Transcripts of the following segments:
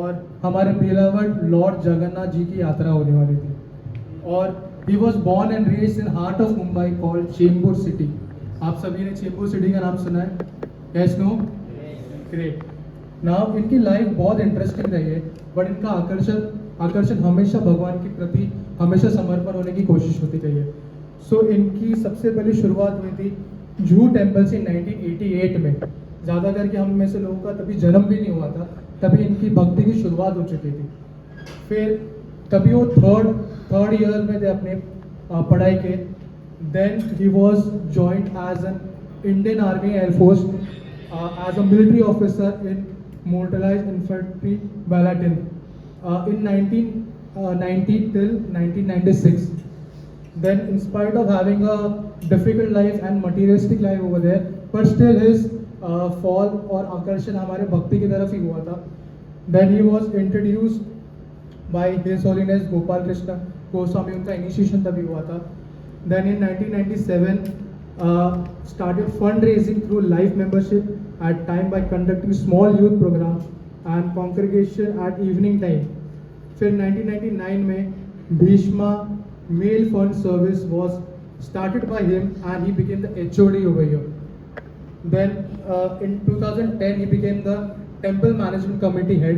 और हमारे beloved Lord Jagannath ji की यात्रा होने वाली थी। और he was born and raised in heart of Mumbai called Chembur city. आप सभी ने चेंबूर सिटी का नाम सुना है? Yes, no? ग्रेट। नाउ इनकी लाइफ बहुत इंटरेस्टिंग रही है, बट इनका आकर्षण हमेशा भगवान के प्रति हमेशा समर्पण होने की कोशिश होती रही है। सो इनकी सबसे पहली शुरुआत हुई थी जूहू टेम्पल से 1988 में। ज़्यादा करके हम में से लोगों का तभी जन्म भी नहीं हुआ था, तभी इनकी भक्ति की शुरुआत हो चुकी थी। फिर तभी वो थर्ड ईयर में थे अपने पढ़ाई के। Then he was joined as an Indian army air force as a military officer in motorised infantry battalion in 1990 till 1996. Then, in spite of having a difficult life and materialistic life over there, but still his fall और आकर्षण हमारे भक्ति की तरफ ही हुआ था. Then he was introduced by His Holiness Gopal Krishna Goswami, उनका initiation तभी हुआ था. Then in 1997 started fundraising through life membership at time by conducting small youth programs and congregation at evening time. फिर 1999 में Bhishma mail fund service was started by him and he became the HOD over here. Then in 2010 he became the temple management committee head.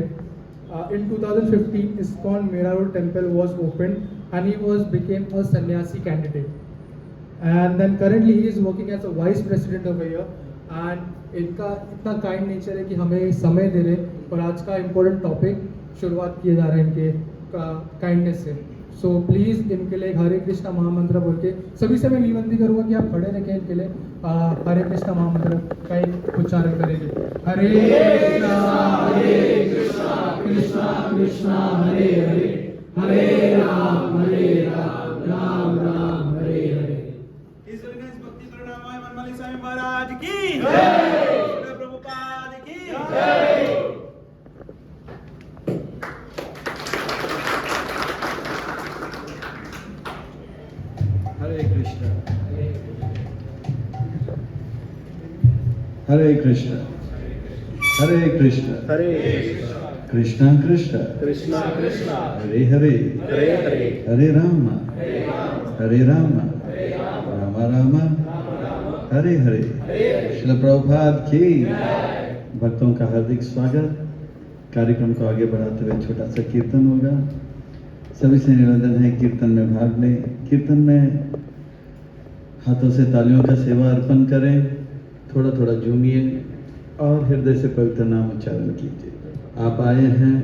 In 2015 ISKCON Mera Road temple was opened and he became a sannyasi candidate. And then currently he is working as a vice president over here. And इनका इतना kind nature है कि हमें समय दे रहे, और आज का इम्पोर्टेंट टॉपिक शुरुआत किया जा रहा है इनके काइंडनेस से। सो प्लीज़ इनके लिए हरे कृष्णा महामंत्र बोल के सभी से मैं विनती करूँगा कि आप खड़े रह के इनके लिए हरे कृष्णा महामंत्र का एक उच्चारण करेंगे। हरे कृष्णा कृष्णा कृष्णा हरे हरे, हरे राम राम राम हरे हरे। इस भक्ति परिणाम मनमाली स्वामी महाराज की जय, प्रभुपाद की जय। हरे कृष्ण हरे कृष्ण हरे कृष्ण हरे कृष्ण कृष्ण कृष्णा कृष्णा हरे हरे हरे हरे हरे राम राम राम हरे हरे। श्रील प्रभुपाद की भक्तों का हार्दिक स्वागत। कार्यक्रम को आगे बढ़ाते हुए छोटा सा कीर्तन होगा। सभी से निवेदन है कीर्तन में भाग लें। कीर्तन में हाथों से तालियों का सेवा अर्पण करें, थोड़ा थोड़ा झूमिए और हृदय से पवित्र नाम उच्चारण कीजिए। आप आए हैं,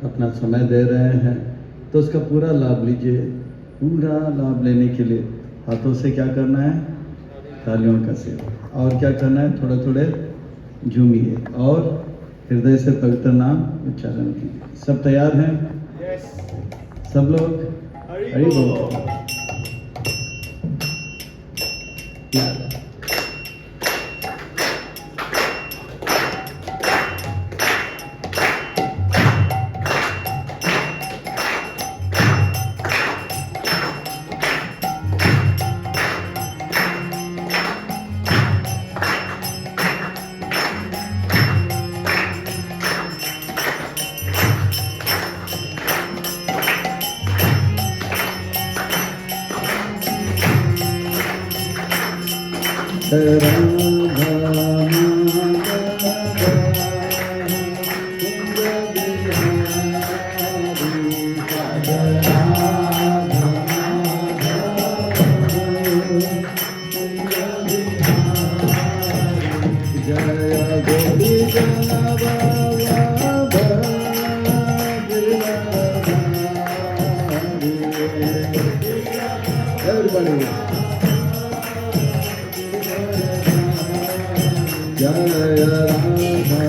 अपना समय दे रहे हैं, तो उसका पूरा लाभ लीजिए। पूरा लाभ लेने के लिए हाथों से क्या करना है? तालियों का सेवा। और क्या करना है? थोड़े थोड़े झूमिए और हृदय से पवित्र नाम उच्चारण कीजिए। सब तैयार हैं? सब लोग हरि बोल। Everybody. Jaya Radha Jaya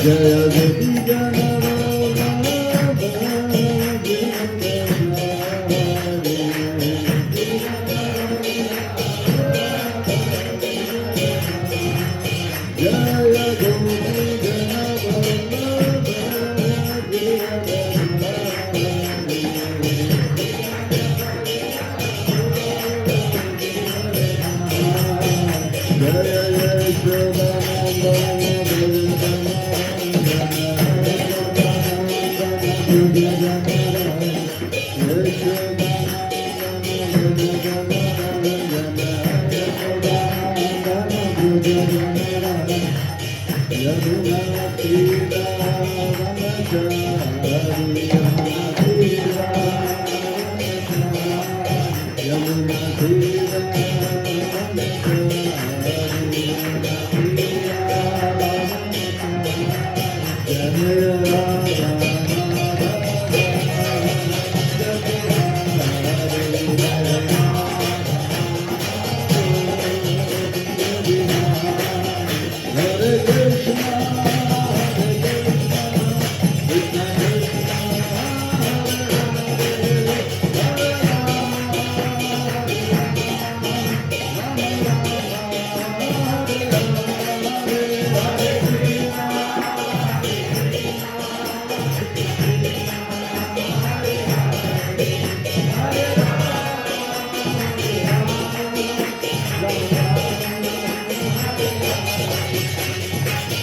Jaya Jaya Yamuna तीरा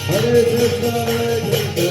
Hare Krishna, Hare Krishna,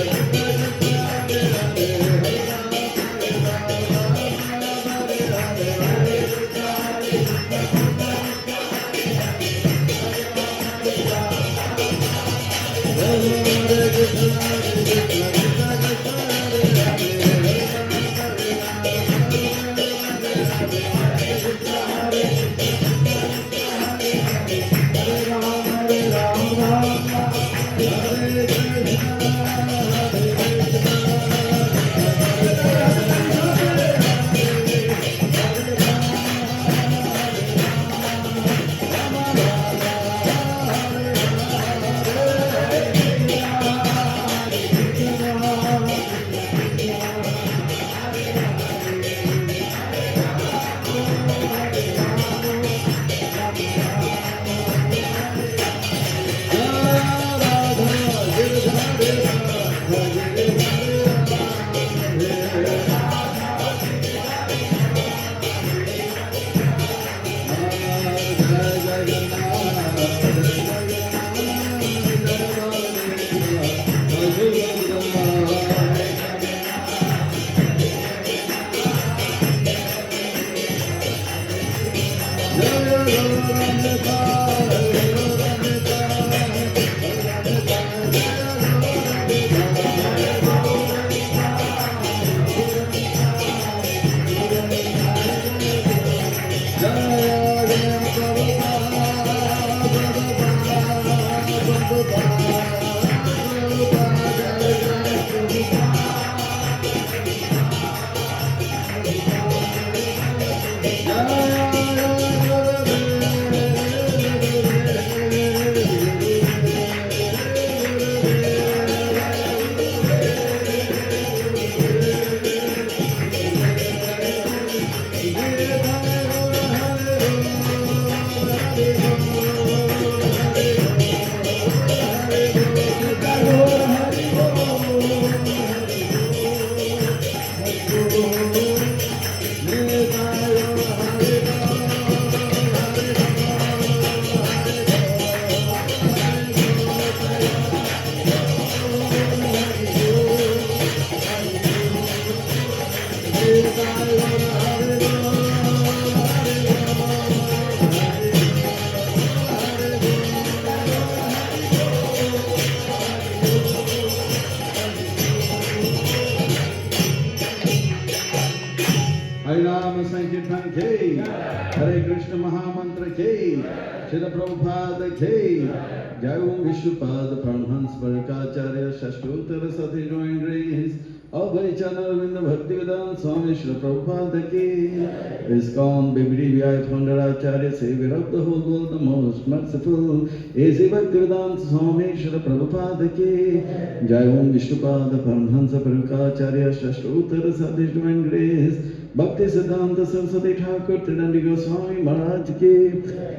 Harinam Sankirtan K, Hare Krishna Mahamantra K, Srila Prabhupada K, Jayam Vishnupada Paramhans Varkacharya Shashtottara Sati joined grace, Abhay Chanarvinda Bhaktivedanta Swami Srila Prabhupada K, ISKCON BBD VI Thundaracharya, Savior of the whole world, the most merciful, A.C. Bhaktivedanta Swami Srila Prabhupada K, Jayam Vishnupada Paramhansa Varkacharya Shashtottara Sati joined grace, Bhakti Siddhanta Saraswati Thakur Tridandi Goswami Maharaj ki,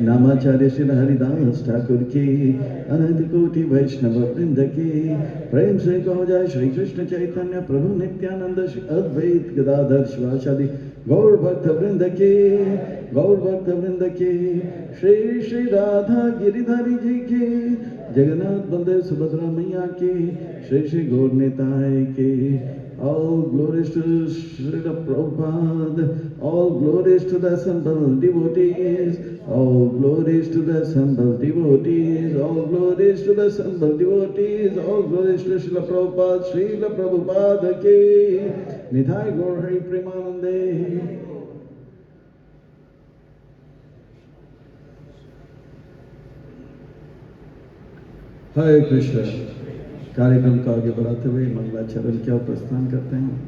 Namacharya Srila Haridas Thakur ki, Ananta Koti Vaishnava Vrinda ki, Prem Se Kaho Jai Shri Krishna Chaitanya Prabhu Nityananda Shri Advait Gadadhar Shivashadi Gaur Bhakta Vrinda ki, Gaur Bhakta Vrinda ki, Shri Shri Radha Giridhari ji ki, Jagannath Baldev Subhadra Maiya ki, Shri Shri Gaur Nitai ki. All glories to Srila Prabhupada, all glories to the assembled devotees, all glories to the assembled devotees, all glories to the assembled devotees, all glories to Srila Prabhupada ki, Nithai Gaur Hari Premanande. हरे कृष्ण। कार्यक्रम को आगे बढ़ाते हुए मंगलाचरण क्या प्रस्थान करते हैं।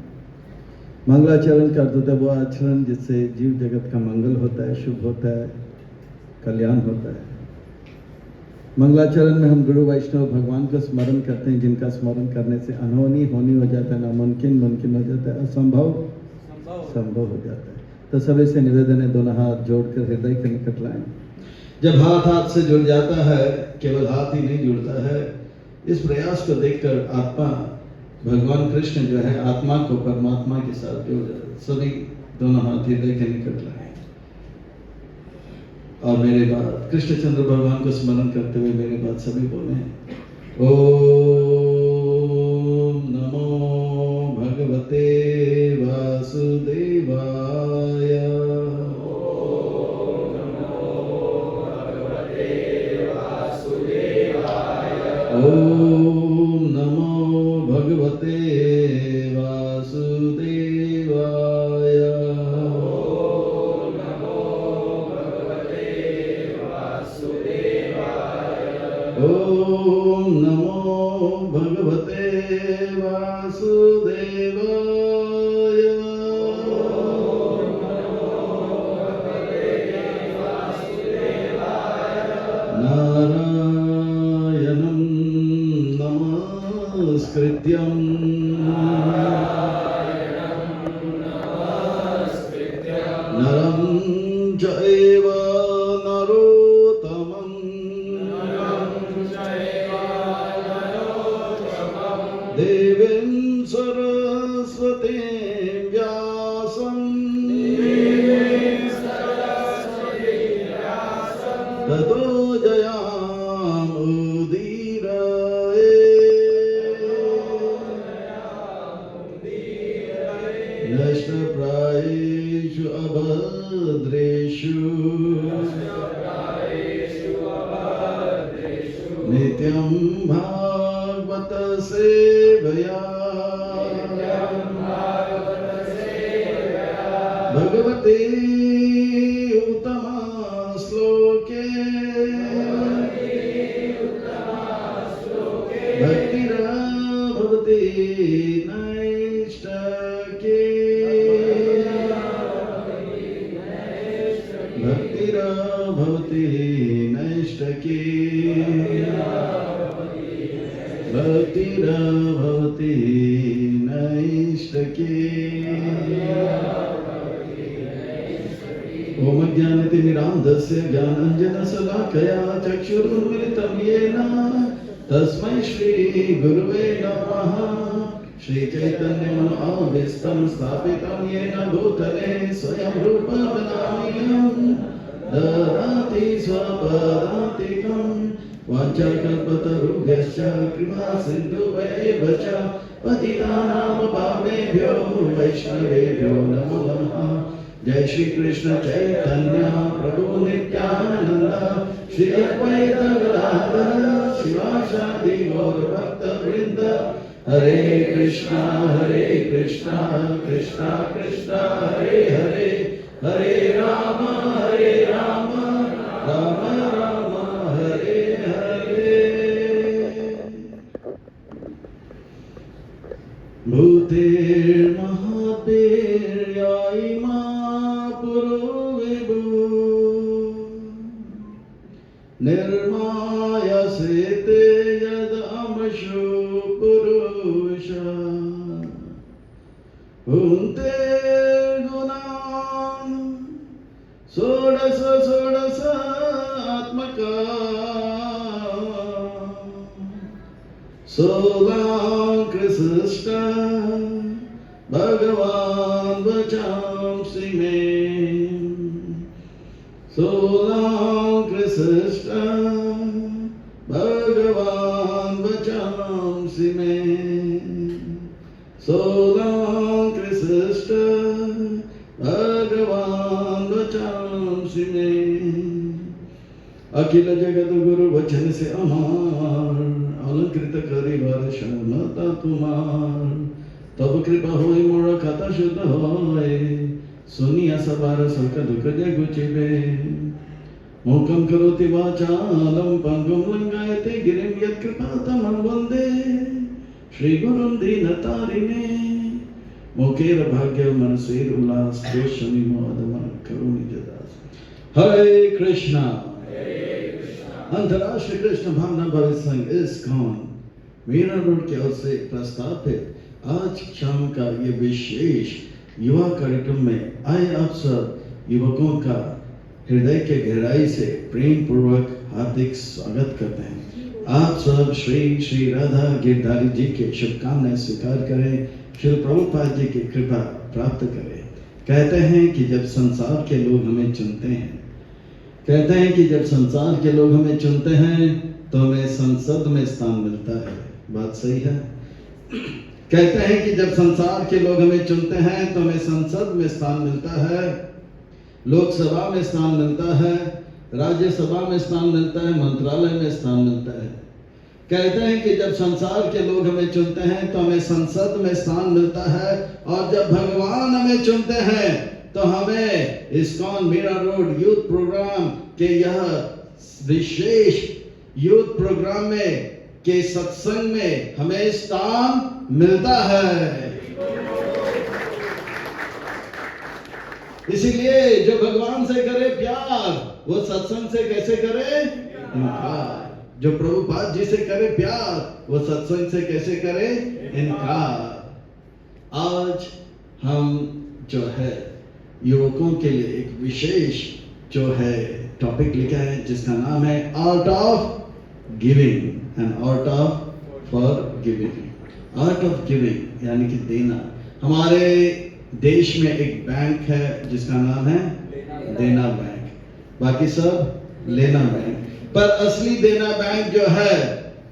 मंगलाचरण का अर्थ है वो आचरण जिससे जीव जगत का मंगल होता है, शुभ होता है, कल्याण होता है। मंगलाचरण में हम गुरु वैष्णव भगवान को स्मरण करते हैं, जिनका स्मरण करने से अनहोनी होनी हो जाता है, नामुमकिन मुमकिन हो जाता है, असंभव संभव हो जाता है। तो सभी से निवेदन है, दोनों हाथ जोड़कर हृदय के निकट लाएं। जब हाथ हाथ से जुड़ जाता है, केवल हाथ ही नहीं जुड़ता है, इस प्रयास को देखकर आत्मा भगवान कृष्ण जो है आत्मा को परमात्मा के साथ जोड़ जाता है। सभी दोनों हाथ हृदय के निकट लाएं और मेरे बाद कृष्णचंद्र भगवान को स्मरण करते हुए मेरे बाद सभी बोले, ओम नमो भगवते वासुदेवाय। ओम नमो भगवते वासुदेवाय। ओम नमो भगवते वासुदेवाय। नारायणं नमस्कृत्यं नरं चैव नरोत्तमं देवीं सरस्वतीं व्यासं ततो जयामुदीरये। नष्टप्रायेषु अभद्रेषु नित्यं भागवत सेवया भगवते उत्तमा श्लोके भक्तिर्भवति नैष्ठिके। भक्तिर्भवति नैष्ठिके। भक्तिर्भवति नैष्ठिके। ओम ज्ञानतिमिरान्धस्य ज्ञानाञ्जनशलाकया चक्षुरुन्मिलितं येन तस्मै श्री गुरुवे नमः। श्री चैतन्यमनोभीष्टं स्थापितं येन भूतले स्वयं रूप वदाम्यहं ददाति स्वपदान्तिकं। वाञ्छाकल्पतरुभ्यश्च कृपा सिन्धुभ्येव च पतितानां पावनेभ्यो वैष्णवेभ्यो नमो नमः। जय श्री कृष्ण चैतन्य प्रभु नित्यानंद श्री अद्वैत गदाधर शिवासादि गौर भक्त वृंद। हरे कृष्णा कृष्णा कृष्णा हरे हरे, हरे राम राम राम हरे हरे। भूतेर्महावीर्यायि पुरो विभु निर्मायसेते यदमशु पुरुष भुङ्क्ते गुणान् षोडश आत्मका सोलाकृष्ट भगवान् वचांसि मे। सोलाकृष्ट भगवान् वचांसि मे। सोलाकृष्ट भगवान् वचांसि मे। अखिल जगत गुरु वचन से अमार अलंकृत करिवार क्षमता तुमार। तब कृपा होय मोर कथा शुद्ध होय सुनिया सबार सुख दुख जय गुचिबे। मूकं करोति वाचालं पंगुं लंघयते कहते हैं गिरिम यत् कृपातमं वन्दे श्री गुरुं दीनतारिणे मोकेर भाग्य मनसेर उल्लास दोषमि मोदमन करुणि जदास। हरे कृष्णा। अंतर्राष्ट्रीय कृष्ण भावना भविष्य संघ ISKCON मीरा रोड की ओर से प्रस्तावित आज शाम का ये विशेष युवा कार्यक्रम में आए आप सब युवकों का हृदय के गहराई से प्रेम पूर्वक हार्दिक स्वागत करते हैं। आप सब श्री श्री राधा गिरधारी जी के शुभकामनाएं स्वीकार करें, श्री प्रभुपाद जी की कृपा प्राप्त करें। कहते हैं कि जब संसार के लोग हमें चुनते हैं, कहते हैं कि जब संसार के लोग हमें चुनते हैं तो हमें संसद में स्थान मिलता है। बात सही है। कहते हैं कि जब संसार के लोग हमें चुनते हैं तो हमें संसद में स्थान मिलता है, लोकसभा में स्थान मिलता है, राज्यसभा में स्थान मिलता है, मंत्रालय में स्थान मिलता है। कहते हैं कि जब संसार के लोग हमें चुनते हैं तो हमें संसद में स्थान मिलता है, और जब भगवान हमें चुनते हैं तो हमें ISKCON Mira road youth programme के यह विशेष यूथ प्रोग्राम में के सत्संग में हमें स्थान मिलता है। इसीलिए जो भगवान से करे प्यार वो सत्संग से कैसे करे इनकार, जो प्रभुपाद जी से करे प्यार वो सत्संग से कैसे करे इनकार। आज हम जो है युवकों के लिए एक विशेष जो है टॉपिक लिखा है जिसका नाम है art of giving and art of for giving. Art of giving यानी कि देना। हमारे देश में एक बैंक है जिसका नाम है देना बैंक, बाकी सब लेना बैंक। पर असली देना बैंक जो है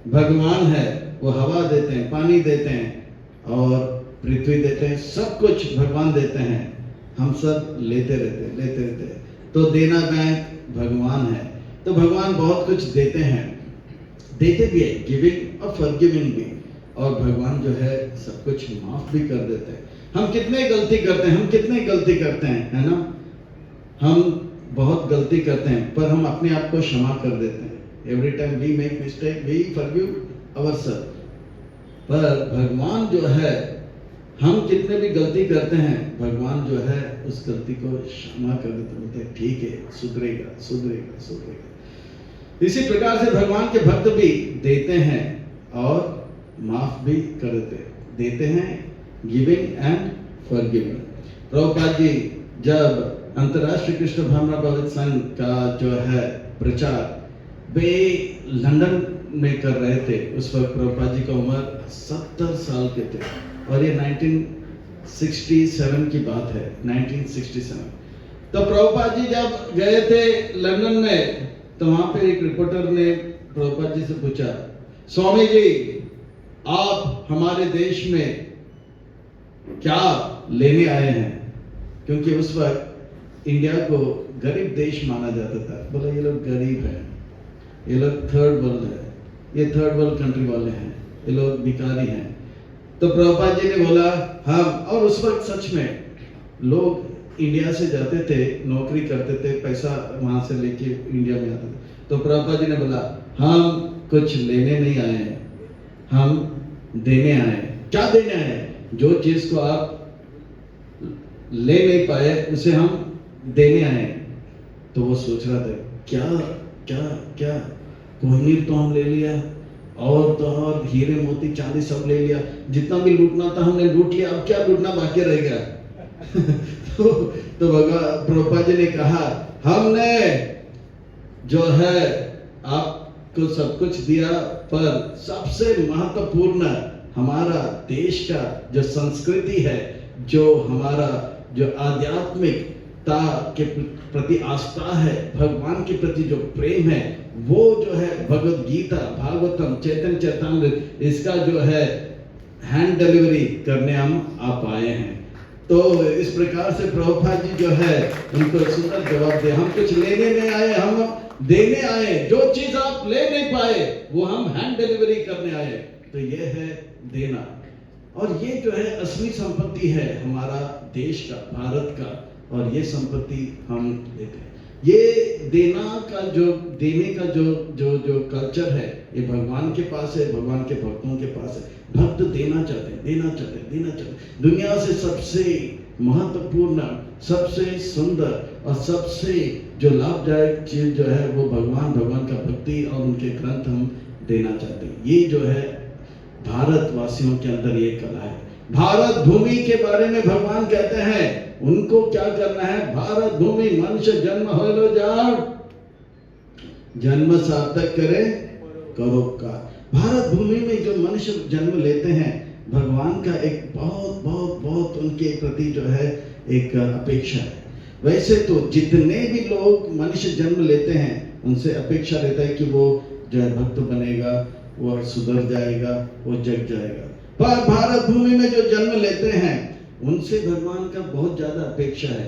भगवान है। वो हवा देते हैं, पानी देते हैं और पृथ्वी देते हैं, सब कुछ भगवान देते हैं। हम सब लेते रहते। तो देना बैंक भगवान है। तो भगवान बहुत कुछ देते हैं, देते भी है, गिविंग और फॉरगिविंग भी। और भगवान जो है सब कुछ माफ भी कर देते हैं। हम कितने गलती करते हैं, है ना। हम बहुत गलती करते हैं पर हम अपने आप को क्षमा कर देते हैं। Every time we make mistake we forgive ourself. पर भगवान जो है, हम कितने भी गलती करते हैं, भगवान जो है उस गलती को क्षमा कर देते, बोलते हैं ठीक है, सुधरेगा। इसी प्रकार से भगवान के भक्त भी देते हैं और माफ भी कर देते हैं, गिविंग एंड फॉरगिविंग। प्रभुपाद जी जब अंतर्राष्ट्रीय कृष्ण भावना भविष्य संघ का जो है प्रचार वे लंदन में कर रहे थे, उस वक्त प्रभुपाद जी का उम्र 70 साल के थे और ये 1967 की बात है, 1967। तो प्रभुपाद जी जब गए थे लंदन में तो वहां पे एक रिपोर्टर ने प्रभुपाद जी से पूछा, स्वामी जी आप हमारे देश में क्या लेने आए हैं? क्योंकि उस वक्त इंडिया को गरीब देश माना जाता था। बोला ये लोग गरीब हैं, ये लोग थर्ड वर्ल्ड है, ये थर्ड वर्ल्ड कंट्री वाले हैं, ये लोग भिखारी हैं। तो प्रभुपाद जी ने बोला हम, और उस वक्त सच में लोग इंडिया से जाते थे, नौकरी करते थे, पैसा वहां से लेके इंडिया में आते थे। तो प्रभुपाद जी ने बोला हम कुछ लेने नहीं आए हैं, हम देने आए हैं। क्या देने आए हैं? जो चीज को आप ले नहीं पाए उसे हम देने आए। तो वो सोच रहा था क्या कोहिनूर तो हम ले लिया, और तो और हीरे मोती चांदी सब ले लिया, जितना भी लूटना था हमने लूट लिया, अब क्या लूटना बाकी रह गया? तो भगवान प्रभुपाद जी ने कहा हमने जो है आपको सब कुछ दिया, पर सबसे महत्वपूर्ण हमारा देश का जो संस्कृति है, जो हमारा जो आध्यात्मिकता के प्रति आस्था है, भगवान के प्रति जो प्रेम है, वो जो है भगवत गीता, भागवतम, चैतन्य चरितामृत, इसका जो है हैंड डिलीवरी करने हम आप आए हैं। तो इस प्रकार से प्रभुपाद जी जो है उनको सुंदर जवाब दे, हम कुछ लेने नहीं आए, हम देने आए। जो चीज आप ले नहीं पाए वो हम हैंड डिलीवरी करने आए। तो ये है देना। और ये जो है असली संपत्ति है हमारा देश का, भारत का, और ये संपत्ति हम लेते हैं। ये देना का जो देने का जो जो जो कल्चर है, ये भगवान के पास है, भगवान के भक्तों के पास है। भक्त देना चाहते हैं, देना चाहते हैं, देना चाहते हैं। दुनिया से सबसे महत्वपूर्ण, सबसे सुंदर और सबसे जो लाभदायक चीज जो है वो भगवान का भक्ति और उनके ग्रंथ हम देना चाहते हैं। ये जो है भारतवासियों के अंदर ये कला है। भारत भूमि के बारे में भगवान कहते हैं उनको क्या करना है, भारत भूमि मनुष्य जन्म होलो जाओ, जन्म सार्थक करे परोपकार। भारत भूमि में जो मनुष्य जन्म लेते हैं, भगवान का एक बहुत बहुत बहुत उनके प्रति जो है एक अपेक्षा है। वैसे तो जितने भी लोग मनुष्य जन्म लेते हैं उनसे अपेक्षा रहता है कि वो जो है भक्त बनेगा, वो सुधर जाएगा, वो जग जाएगा। पर भारत भूमि में जो जन्म लेते हैं उनसे भगवान का बहुत ज्यादा अपेक्षा है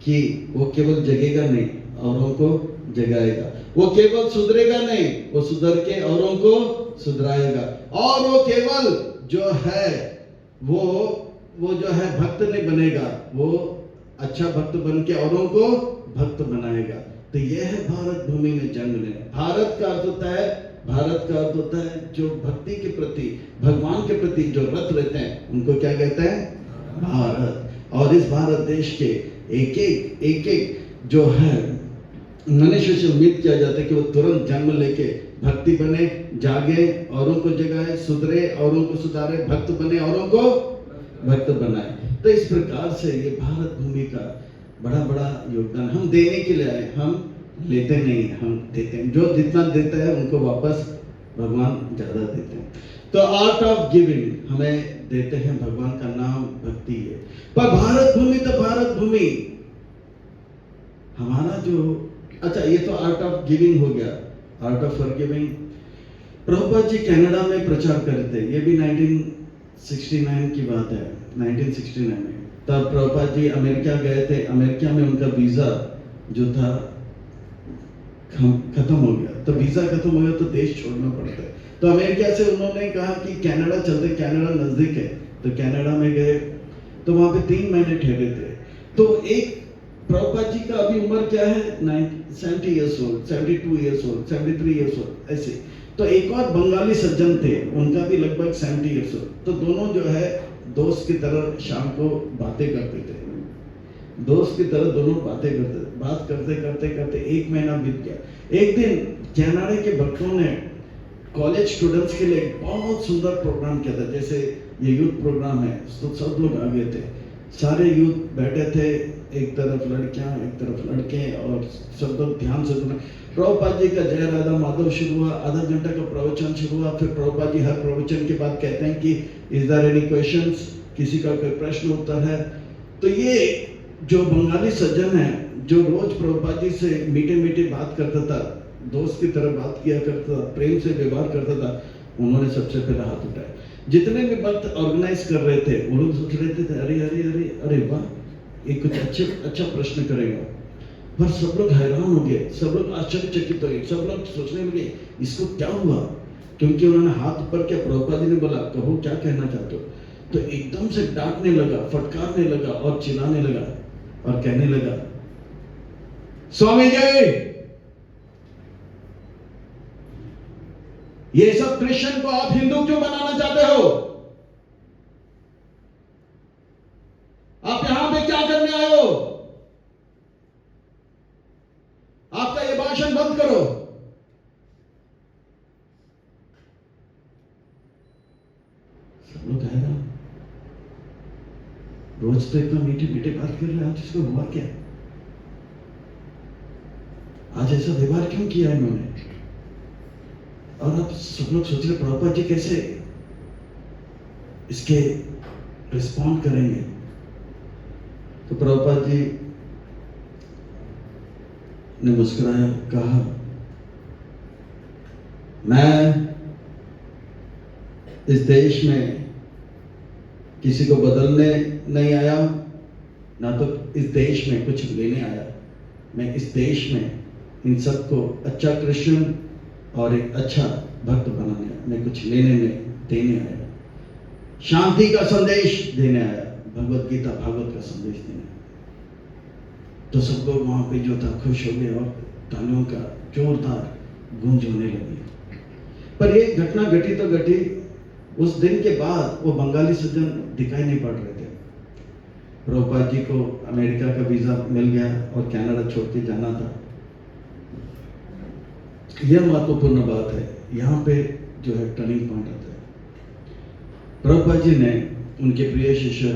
कि वो केवल जगेगा नहीं, औरों को जगाएगा। वो केवल सुधरेगा नहीं, वो सुधर के औरों को सुधराएगा। और वो केवल जो है वो जो है भक्त नहीं बनेगा, वो अच्छा भक्त बन के औरों को भक्त बनाएगा। तो यह है भारत भूमि में जन्म लेना। भारत का अर्थ होता है जो भक्ति के प्रति, भगवान के प्रति जो रत रहते हैं उनको क्या कहते हैं, भारत। और इस भारत देश के एक एक जो है मनुष्य से उम्मीद किया जाता है कि वो तुरंत जन्म लेके भक्ति बने, जागे, औरों को जगाए, सुधरे, औरों को सुधारे, भक्त बने, औरों को भक्त बनाए। तो इस प्रकार से ये भारत भूमि का बड़ा बड़ा योगदान। हम देने के लिए आए, हम लेते नहीं, हम देते हैं। जो जितना देता है उनको वापस भगवान ज्यादा देते हैं। तो आर्ट ऑफ गिविंग हमें देते हैं, भगवान का नाम भक्ति है। पर भारत भूमि तो भारत भूमि हमारा जो, अच्छा ये तो आर्ट ऑफ गिविंग हो गया, art of forgiving. Prabhupada ji Canada में प्रचार करते, ये भी 1969 की बात है, 1969 में। तब प्रभुपाद जी अमेरिका गए थे। अमेरिका में उनका वीजा जो था खत्म हो गया। तो वीजा खत्म हो गया तो देश छोड़ना पड़ता है। तो अमेरिका से उन्होंने कहा कि कनाडा चलते, कनाडा नजदीक है। तो कनाडा में गए, तो वहां पे 3 महीने ठहरे थे। तो एक प्रभुपाद जी का अभी उम्र क्या है, 70 years old, 72 years old, 73 years old ऐसे। तो एक और बंगाली सज्जन थे, उनका भी लगभग 70 years old। तो दोनों जो है दोस्त की तरह शाम को बातें करते थे, दोस्त की तरह दोनों बातें करते, बात करते करते करते 1 महीना बीत गया। एक दिन कनाडा के भक्तों ने कॉलेज स्टूडेंट्स के लिए एक बहुत सुंदर प्रोग्राम किया था। जैसे ये यूथ प्रोग्राम है, तो सब लोग आ गए थे, सारे यूथ बैठे थे, एक तरफ लड़कियां, एक तरफ लड़के, और सब लोग ध्यान से सुना। प्रभुपाद जी का जय राधा माधव शुरू हुआ, आधा घंटा का प्रवचन शुरू हुआ। फिर प्रभुपाद जी हर प्रवचन के बाद कहते हैं कि इज देयर एनी क्वेश्चंस, किसी का कोई प्रश्न उत्तर है। तो ये जो बंगाली सज्जन है, जो रोज प्रभुपाद जी से मीठे मीठे बात करता था, दोस्त की तरह बात किया करता था, प्रेम से व्यवहार करता था, उन्होंने सबसे पहले हाथ उठाया। जितने भी भक्त ऑर्गेनाइज कर रहे थे वो लोग सोच रहे थे अरे अरे अरे अरे वाह, ये कुछ अच्छा प्रश्न करेगा। पर सब लोग हैरान हो गए, सब लोग आश्चर्यचकित हो गए, सब लोग सोचने लगे इसको क्या हुआ, क्योंकि उन्होंने हाथ ऊपर किया। प्रभुपाद जी ने बोला कहो क्या कहना चाहते हो। तो एकदम से डांटने लगा, फटकारने लगा और चिल्लाने लगा और कहने लगा, स्वामी जी ये सब क्रिश्चियन को आप हिंदू क्यों बनाना चाहते हो? आप यहां पे क्या करने आए हो? आपका ये भाषण बंद करो। सब लोग हैरान, रोज तो इतना मीठे मीठे बात कर रहे हैं, आज इसको हुआ क्या? आज ऐसा व्यवहार क्यों किया इन्होंने? और अब सब लोग सोच रहे प्रभुपाद जी कैसे इसके रिस्पॉन्ड करेंगे। तो प्रभुपाद जी ने मुस्कुराया, कहा मैं इस देश में किसी को बदलने नहीं आया, ना तो इस देश में कुछ लेने आया। मैं इस देश में इन सबको अच्छा क्रिश्चियन और एक अच्छा भक्त बनाने, मैं कुछ लेने में देने आया, शांति का संदेश देने आया, भगवत गीता भागवत का संदेश देने आया। तो सब लोग वहां पे जो था खुश हो गए और तालियों का जोरदार गूंज होने लगी। पर ये घटना घटी तो घटी, उस दिन के बाद वो बंगाली सज्जन दिखाई नहीं पड़ रहे थे। प्रभुपाद जी को अमेरिका का वीजा मिल गया और कनाडा छोड़ के जाना था। यह महत्वपूर्ण बात है, यहाँ पे जो है टर्निंग पॉइंट आता है। प्रभुपाद जी ने उनके प्रिय शिष्य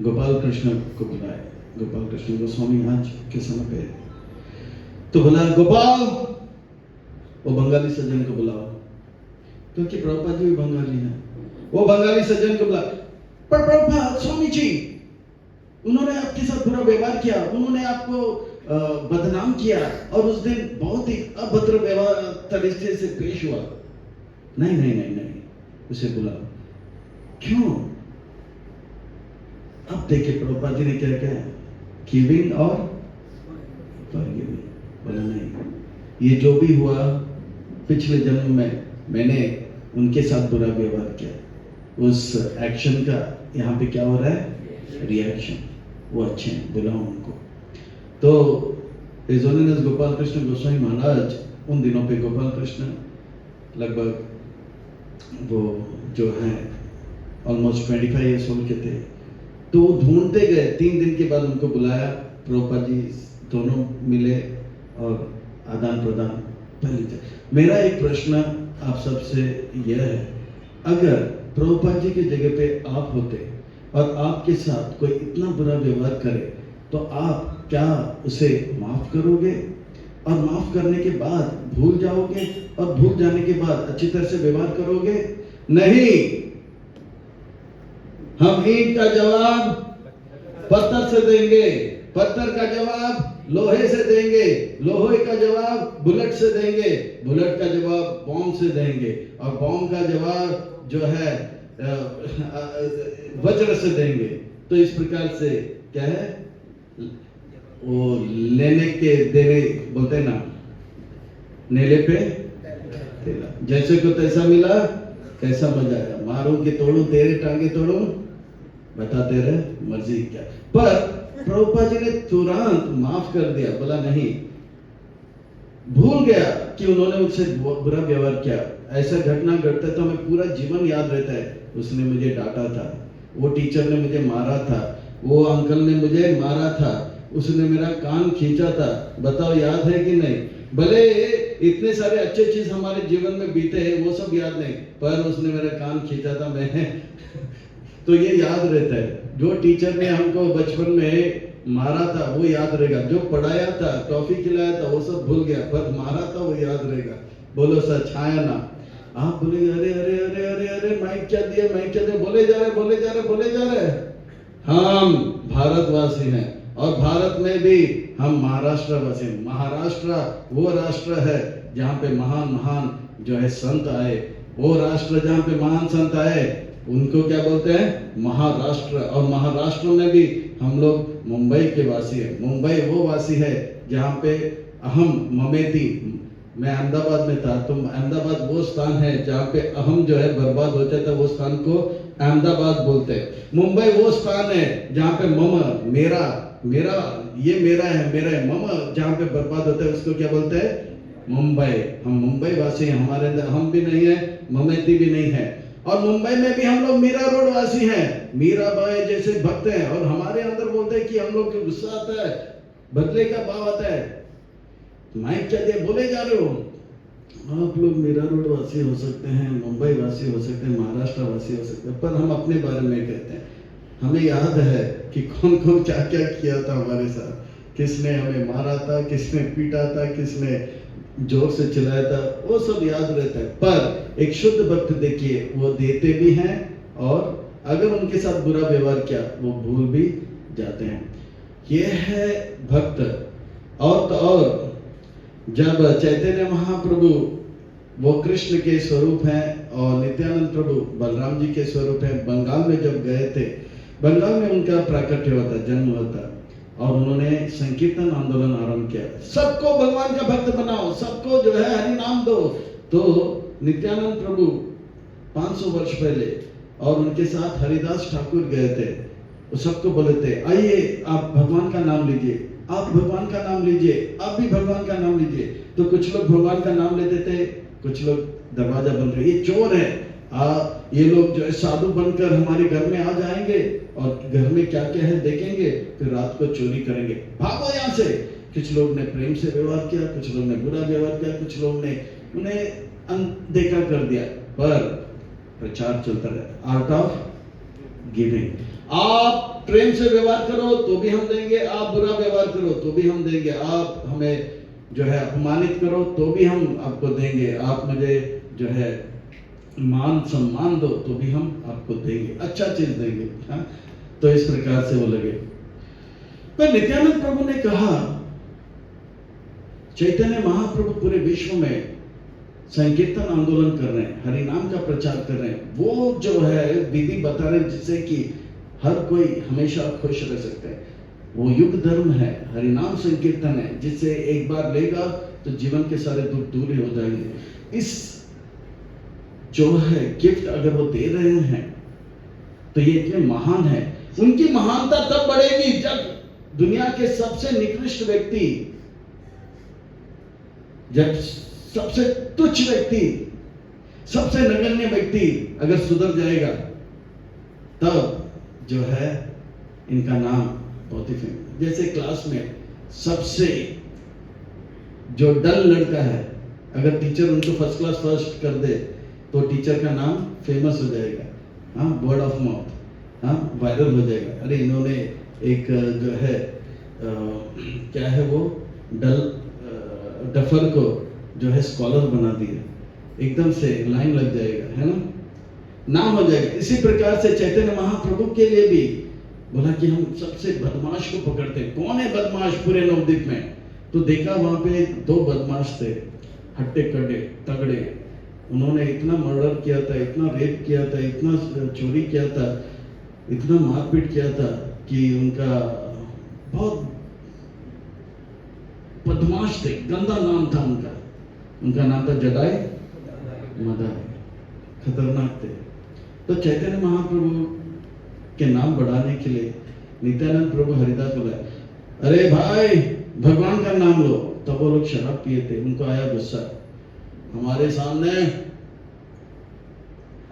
गोपाल कृष्ण को बुलाया। गोपाल कृष्ण गोस्वामी आज के समय पे तो बोला, गोपाल वो बंगाली सज्जन को बुलाओ, क्योंकि प्रभुपाद जी भी बंगाली हैं। वो बंगाली सज्जन को बुला, पर प्रभुपाद स्वामी जी उन्होंने आपके साथ बुरा व्यवहार किया, उन्होंने आपको बदनाम किया और उस दिन बहुत ही अभद्र व्यवहार तरीके से पेश हुआ। नहीं नहीं नहीं नहीं, उसे बुलाओ। क्यों? अब देखिए प्रभुपाद जी ने क्या कहा, गिविंग और फॉरगिविंग। बोला नहीं, ये जो भी हुआ पिछले जन्म में मैंने उनके साथ बुरा व्यवहार किया, उस एक्शन का यहाँ पे क्या हो रहा है, रिएक्शन। वो अच्छे हैं, बुलाओ उनको। तो हिज होलीनेस गोपाल कृष्ण गोस्वामी महाराज उन दिनों पे गोपाल कृष्ण लगभग वो जो है ऑलमोस्ट 25 ईयर्स ओल्ड के थे। तो वो ढूंढते गए, 3 दिन के बाद उनको बुलाया। प्रभुपाद जी दोनों मिले और आदान प्रदान पहली जगह। मेरा एक प्रश्न आप सबसे यह है, अगर प्रभुपाद जी की जगह पे आप होते और आपके साथ कोई इतना बुरा व्यवहार करे तो आप क्या उसे माफ करोगे? और माफ करने के बाद भूल जाओगे और भूल जाने के बाद अच्छी तरह से व्यवहार करोगे? नहीं, हम ईंट का जवाब पत्थर से देंगे, पत्थर का जवाब लोहे से देंगे, लोहे का जवाब बुलेट से देंगे, बुलेट का जवाब बॉम्ब से देंगे और बॉम्ब का जवाब जो है वज्र से देंगे। तो इस प्रकार से क्या है, वो लेने के देने बोलते हैं ना, नेले पे तेला। जैसे को तैसा मिला, कैसा मजा आया, मारूं कि तोड़ूं, तेरे टांगे तोड़ूं, बता तेरे मर्जी क्या। पर प्रभुपाद जी ने तुरंत माफ कर दिया, बोला नहीं, भूल गया कि उन्होंने मुझसे बुरा व्यवहार किया। ऐसा घटना घटता तो हमें पूरा जीवन याद रहता है, उसने मुझे डांटा था, वो टीचर ने मुझे मारा था, वो अंकल ने मुझे मारा था, उसने मेरा कान खींचा था। बताओ याद है कि नहीं? भले इतने सारे अच्छे चीज हमारे जीवन में बीते हैं, वो सब याद नहीं, पर उसने मेरा कान खींचा था मैं तो ये याद रहता है। जो टीचर ने हमको बचपन में मारा था वो याद रहेगा, जो पढ़ाया था, टॉफी खिलाया था, वो सब भूल गया, पर मारा था वो याद रहेगा। बोलो सच, हाँ या ना? आप बोले अरे अरे अरे अरे अरे माइक क्या दिया, माइक क्या दिया, बोले जा रहे बोले जा रहे बोले जा रहे। हम भारतवासी हैं और भारत में भी हम महाराष्ट्र वासी हैं। महाराष्ट्र वो राष्ट्र है जहाँ पे महान महान जो है संत आए, वो राष्ट्र जहाँ पे महान संत आए उनको क्या बोलते हैं, महाराष्ट्र। और महाराष्ट्र में भी हम लोग मुंबई के वासी हैं। मुंबई वो वासी है जहाँ पे अहम ममेती, मैं अहमदाबाद में था, तो अहमदाबाद वो स्थान है जहाँ पे अहम जो है बर्बाद हो जाता है, वो स्थान को अहमदाबाद बोलते हैं। मुंबई वो स्थान है जहाँ पे मम, मेरा मेरा ये मेरा है, मेरा है, मम जहाँ पे बर्बाद होता है उसको क्या बोलते हैं, मुंबई। हम मुंबई वासी हैं, हमारे अंदर हम भी नहीं है, ममेती भी नहीं है। और मुंबई में भी हम लोग मीरा रोड वासी हैं, मीराबाई जैसे भक्त हैं, और हमारे अंदर बोलते हैं कि हम लोग को गुस्सा आता है, बदले का भाव आता है। माइक क्या दे बोले जा रहे हो, आप लोग मीरा रोड वासी हो सकते हैं, मुंबई वासी हो सकते हैं, महाराष्ट्र वासी हो सकते हैं, पर हम अपने बारे में कहते हैं। हमें याद है कि कौन कौन क्या क्या किया था हमारे साथ, किसने हमें मारा था, किसने पीटा था, किसने जोर से चिल्लाया था, वो सब याद रहता है। पर एक शुद्ध भक्त देखिए, वो देते भी हैं और अगर उनके साथ बुरा व्यवहार किया वो भूल भी जाते हैं। ये है भक्त। और तो और जब चैतन्य महाप्रभु वो कृष्ण के स्वरूप हैं और नित्यानंद प्रभु बलराम जी के स्वरूप हैं, बंगाल में जब गए थे, बंगाल में उनका प्राकट्य हुआ था, जन्म हुआ था, और उन्होंने संकीर्तन आंदोलन आरंभ किया, सबको भगवान का भक्त बनाओ, सबको जो है हरि नाम दो। तो नित्यानंद प्रभु 500 वर्ष पहले और उनके साथ हरिदास ठाकुर गए थे, वो सबको बोले थे आइए आप भगवान का नाम लीजिए, आप भगवान का नाम लीजिए, आप भी भगवान का नाम लीजिए। तो कुछ लोग भगवान का नाम लेते थे, कुछ लोग दरवाजा बंद कर, ये चोर है, ये लोग जो है साधु बनकर हमारे घर में आ जाएंगे और घर में क्या क्या है देखेंगे, फिर रात को चोरी करेंगे, भागो यहाँ से। कुछ लोग ने प्रेम से व्यवहार किया, कुछ लोग ने बुरा व्यवहार किया, कुछ लोग ने उन्हें अनदेखा कर दिया, पर प्रचार चलता रहा, आर्ट ऑफ गिविंग। आप प्रेम से व्यवहार करो तो भी हम देंगे, आप बुरा व्यवहार करो तो भी हम देंगे, आप हमें जो है अपमानित करो तो भी हम आपको देंगे, आप मुझे जो है मान सम्मान दो तो भी हम आपको देंगे, अच्छा चीज देंगे। हाँ? तो इस प्रकार से वो लगे। पर नित्यानंद प्रभु ने कहा, चैतन्य महाप्रभु पूरे विश्व में संकीर्तन आंदोलन कर रहे हैं, हरि नाम का प्रचार कर रहे हैं, वो जो है विधि बता रहे हैं जिससे कि हर कोई हमेशा खुश रह सकते हैं। वो युग धर्म है, हरि नाम संकीर्तन है, जिससे एक बार लेगा तो जीवन के सारे दुख दूर हो जाएंगे। इस जो है गिफ्ट अगर वो दे रहे हैं तो ये इतने महान है। उनकी महानता तब बढ़ेगी जब दुनिया के सबसे निकृष्ट व्यक्ति, जब सबसे तुच्छ व्यक्ति, सबसे नगण्य व्यक्ति अगर सुधर जाएगा, तब जो है इनका नाम बहुत ही फेमस। जैसे क्लास में सबसे जो डल लड़का है, अगर टीचर उनको फर्स्ट क्लास फर्स्ट कर दे तो टीचर का नाम फेमस हो जाएगा, हाँ, वर्ड ऑफ माउथ, हाँ, वायरल हो जाएगा। अरे इन्होंने एक जो है क्या है वो डफर को जो है स्कॉलर बना दिया, एकदम से लाइन लग जाएगा, है ना, नाम हो जाएगा। इसी प्रकार से चैतन्य महाप्रभु के लिए भी बोला कि हम सबसे बदमाश को पकड़ते हैं। कौन है बदमाश पूरे नवद्वीप में? तो देखा वहां पे 2 बदमाश थे, हट्टे कट्टे तगड़े, उन्होंने इतना मर्डर किया था, इतना रेप किया था, इतना चोरी किया था, इतना मारपीट किया था कि उनका बहुत बदमाश थे, गंदा नाम था उनका नाम था जदाई मदाई, खतरनाक थे। तो चैतन्य महाप्रभु के नाम बढ़ाने के लिए नित्यानंद प्रभु हरिदास बोला, अरे भाई भगवान का नाम लो। तब वो लोग शराब पिए थे, उनको आया गुस्सा, हमारे सामने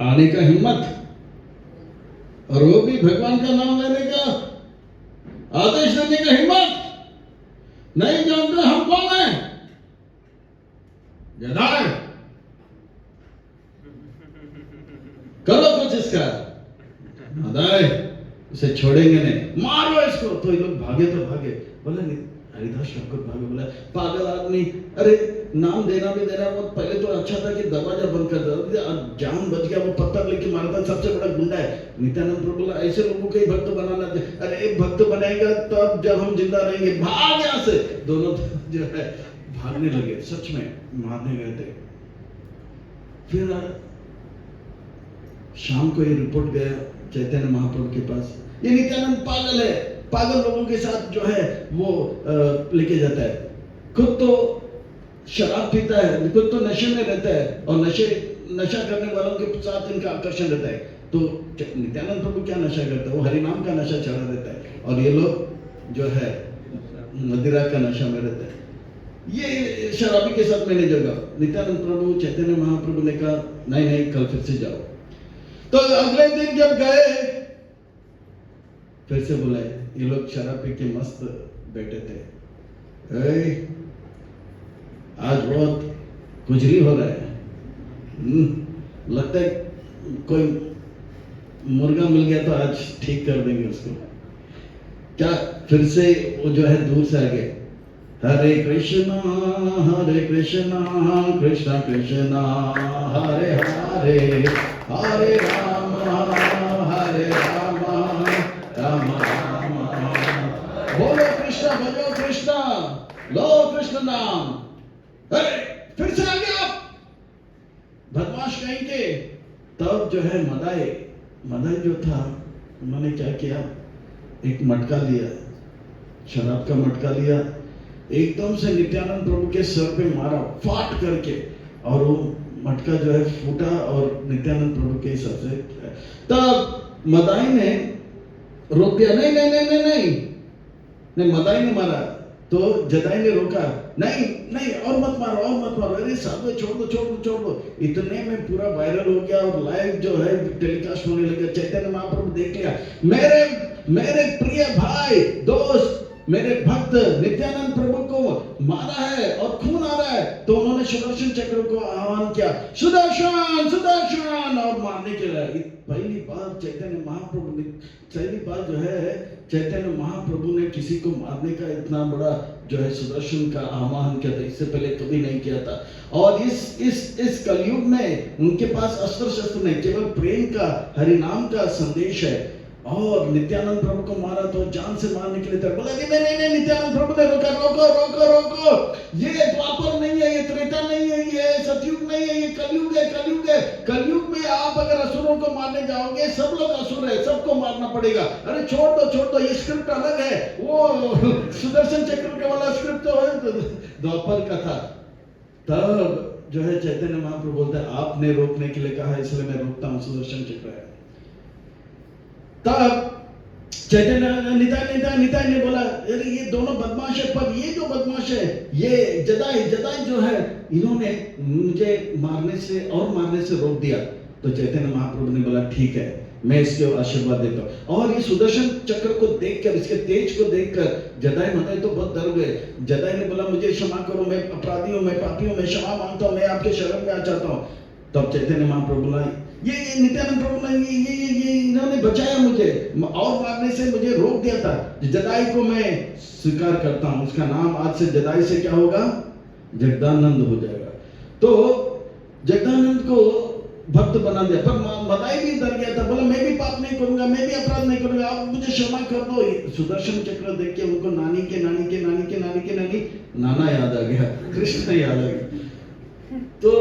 आने का हिम्मत और वो भी भगवान का नाम लेने का आदेश देने का हिम्मत, नहीं जानते हम कौन है? जदाई, करो कुछ इसका। मदाई, उसे छोड़ेंगे नहीं, मारो इसको। तो ये लोग भागे तो भागे, बोले हरिदास ठाकुर भागे, बोला पागल आदमी, अरे नाम देना भी देना, वो पहले तो अच्छा था कि दरवाजा बंद कर दिया, जान बच गया, वो पत्थर लेके मारा था, सबसे बड़ा गुंडा है। नित्यानंद प्रभु बोला ऐसे लोगों को ही भक्त बनाना चाहिए। अरे भक्त बनेगा तब जब हम जिंदा रहेंगे, भाग यहाँ से। दोनों जो है भागने लगे, सच में मारने गए थे। फिर शाम को ये रिपोर्ट गया चैतन्य महाप्रभु के पास, ये नित्यानंद पागल है, पागल लोगों के साथ जो है वो लेके जाता है, खुद तो शराब पीता है, खुद तो नशे में रहता है और नशा करने वालों के साथ इनका आकर्षण रहता है। तो नित्यानंद प्रभु क्या नशा करता है? वो हरिनाम का नशा चढ़ा रहता है और ये लोग जो है मदिरा का नशा में रहता है। ये शराबी के साथ मैंने जगा। नित्यानंद प्रभु चैतन्य महाप्रभु ने कहा नहीं नहीं, कल फिर से जाओ। तो अगले दिन जब गए, फिर से बुलाए, ये लोग शराब पी के मस्त बैठे थे। आज बहुत गुजरी हो रहा है, लगता है कोई मुर्गा मिल गया तो आज ठीक कर देंगे उसको। क्या फिर से वो जो है दूर से आ गए, हरे कृष्णा कृष्णा कृष्णा हरे हरे, हरे राम राम राम। बोलो कृष्णा, बोलो कृष्णा, लो कृष्ण नाम। अरे फिर से आ गया बदमाश कहीं के। तब जो है मदाई जो था, उन्होंने क्या किया, एक मटका लिया, शराब का मटका लिया, एकदम से नित्यानंद प्रभु के सर पे मारा फाट करके, और वो मटका जो है फूटा और नित्यानंद प्रभु के सर से। तब मदाई ने रोक दिया, नहीं नहीं नहीं नहीं नहीं नहीं, मदाई ने मारा, तो जदाई ने रोका, नहीं नहीं और मत मारो, और मत मारो, अरे साधु छोड़ दो छोड़ दो छोड़ दो। इतने में पूरा वायरल हो गया और लाइव जो है टेलीकास्ट होने लगा। चैतन्य महाप्रभु देख लिया, मेरे प्रिय भाई दोस्त मेरे भक्त नित्यानंद प्रभु को मारा है और खून आ रहा है। तो उन्होंने सुदर्शन चक्र को आह्वान किया, सुदर्शन सुदर्शन, और मारने के लिए पहली बार चैतन्य महाप्रभु ने चैतन्य महाप्रभु ने किसी को मारने का इतना बड़ा जो है सुदर्शन का आह्वान किया था, इससे पहले कभी नहीं किया था। और इस कलयुग में उनके पास अस्त्र शस्त्र नहीं, केवल प्रेम का हरिनाम का संदेश है। और नित्यानंद प्रभु को मारा तो जान से मारने के लिए बोला कि नहीं, नित्यानंद प्रभु ने रोका, रोको रोको रोको, ये द्वापर नहीं है, ये त्रेता नहीं है, ये सतयुग नहीं है, ये कलयुग है, कलयुग है। कलयुग में आप अगर असुरों को मारने जाओगे, सब लोग असुर है, सबको मारना पड़ेगा। अरे छोड़ दो, ये स्क्रिप्ट अलग है, वो सुदर्शन चक्र के वाला स्क्रिप्ट तो है द्वापर का था। तब जो है चैतन्य महाप्रभु बोलते हैं, आपने रोकने के लिए कहा इसलिए मैं रोकता हूँ, सुदर्शन चक्र है। तब चैतन्य निताई ने बोला, अरे ये दोनों बदमाश है, पर ये जो बदमाश है ये जदाई जो है, इन्होंने मुझे मारने से रोक दिया। तो चैतन्य महाप्रभु ने बोला, ठीक है, मैं इसके आशीर्वाद देता हूँ। और ये सुदर्शन चक्र को देखकर, इसके तेज को देखकर जदाई मदाई तो बहुत डर गए। जदाई ने बोला, मुझे क्षमा करो, मैं अपराधी हूँ, मैं पापी हूँ, मैं क्षमा मांगता हूँ, मैं आपके शरण में आ चाहता हूँ। तब चैतन्य महाप्रभु बोला, ये नित्यानंद प्रभु ने ये इन्होंने बचाया मुझे, और मारने से मुझे रोक दिया था। जदाई को मैं स्वीकार करता हूँ, उसका नाम आज से जदाई से क्या होगा, जगदानंद हो जाएगा। तो जगदानंद को भक्त बना दिया। पर मदाई भी डर गया था, बोला मैं भी पाप नहीं करूंगा, मैं भी अपराध नहीं करूंगा, आप मुझे क्षमा कर दो। सुदर्शन चक्र देख के उनको नानी के नाना याद आ गया, कृष्ण याद आ गया। तो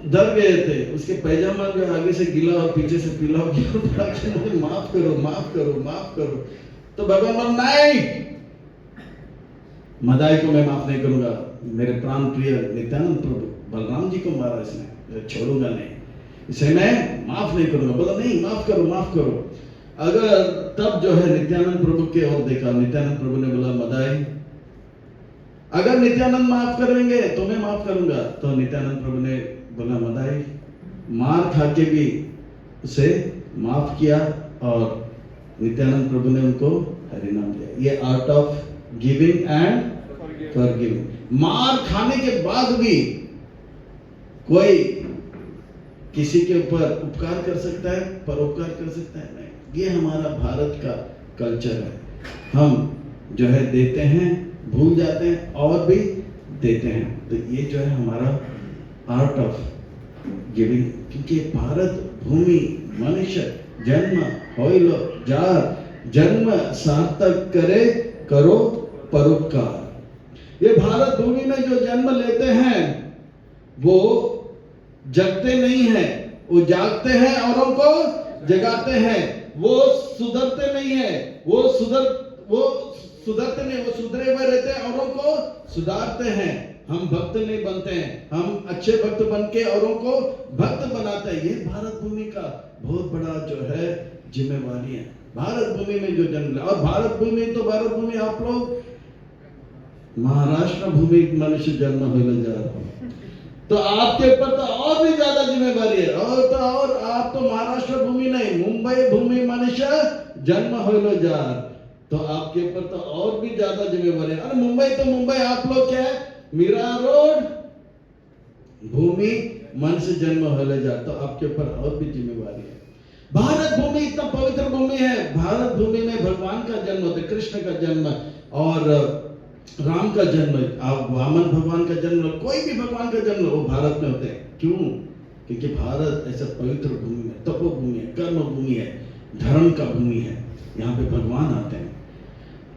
डर गए थे, उसके पैजामा जो आगे से गीला और पीछे से पीला हो गया। मुझे माफ करो, माफ करो, माफ करो। तो भगवान बोला, नहीं, मदाई को मैं माफ नहीं करूंगा। मेरे प्राण प्रिय नित्यानंद प्रभु बलराम जी को मारा इसने, छोड़ूंगा नहीं, इसे मैं माफ नहीं करूंगा। बोला, नहीं, माफ करो, माफ करो। अगर तब जो है नित्यानंद प्रभु के ओर देखा, नित्यानंद प्रभु ने बोला, मदाई अगर नित्यानंद माफ करेंगे तो मैं माफ करूंगा। तो नित्यानंद प्रभु ने बोला, मदाई मार खा के भी उसे माफ किया, और नित्यानंद प्रभु ने उनको हरिनाम दिया। ये art of giving and forgiving. मार खाने के बाद भी कोई किसी के ऊपर उपकार कर सकता है, परोपकार कर सकता है? नहीं। ये हमारा भारत का कल्चर है। हम जो है देते हैं, भूल जाते हैं, और भी देते हैं। तो ये जो है हमारा आर्ट ऑफ गिविंग। क्योंकि भारत भूमि मनुष्य जन्म होइलो जार, जन्म सार्थक करे करो परोपकार। ये भारत भूमि में जो जन्म लेते हैं वो जगते नहीं हैं, वो जागते हैं, औरों को जगाते हैं। वो सुधरते नहीं है, वो सुधरते नहीं, वो सुधरे हुए रहते हैं, औरों को सुधारते हैं। हम भक्त नहीं बनते हैं, हम अच्छे भक्त बन के औरों को भक्त बनाते हैं। ये भारत भूमि का बहुत बड़ा जो है जिम्मेवारी है। भारत भूमि में जो जन्म, और भारत भूमि आप लोग महाराष्ट्र भूमि मनुष्य जन्म होने जा रहा है, तो आपके ऊपर तो और भी ज्यादा जिम्मेवारी है। और आप तो महाराष्ट्र भूमि नहीं, मुंबई भूमि मनुष्य जन्म होने जा रहा, तो आपके ऊपर तो और भी ज्यादा जिम्मेवारी है। अरे मुंबई आप लोग क्या है, मीरा रोड भूमि मनुष्य जन्म होने जा, तो आपके ऊपर और भी जिम्मेवारी है। भारत भूमि इतना पवित्र भूमि है। भारत भूमि में भगवान का जन्म होता है, कृष्ण का जन्म और राम का जन्म, वामन भगवान का जन्म, कोई भी भगवान का जन्म वो भारत में होते हैं। क्यों? क्योंकि भारत ऐसा पवित्र भूमि है, तपोभूमि है, कर्म भूमि है, धर्म का भूमि है। यहाँ पे भगवान आते हैं।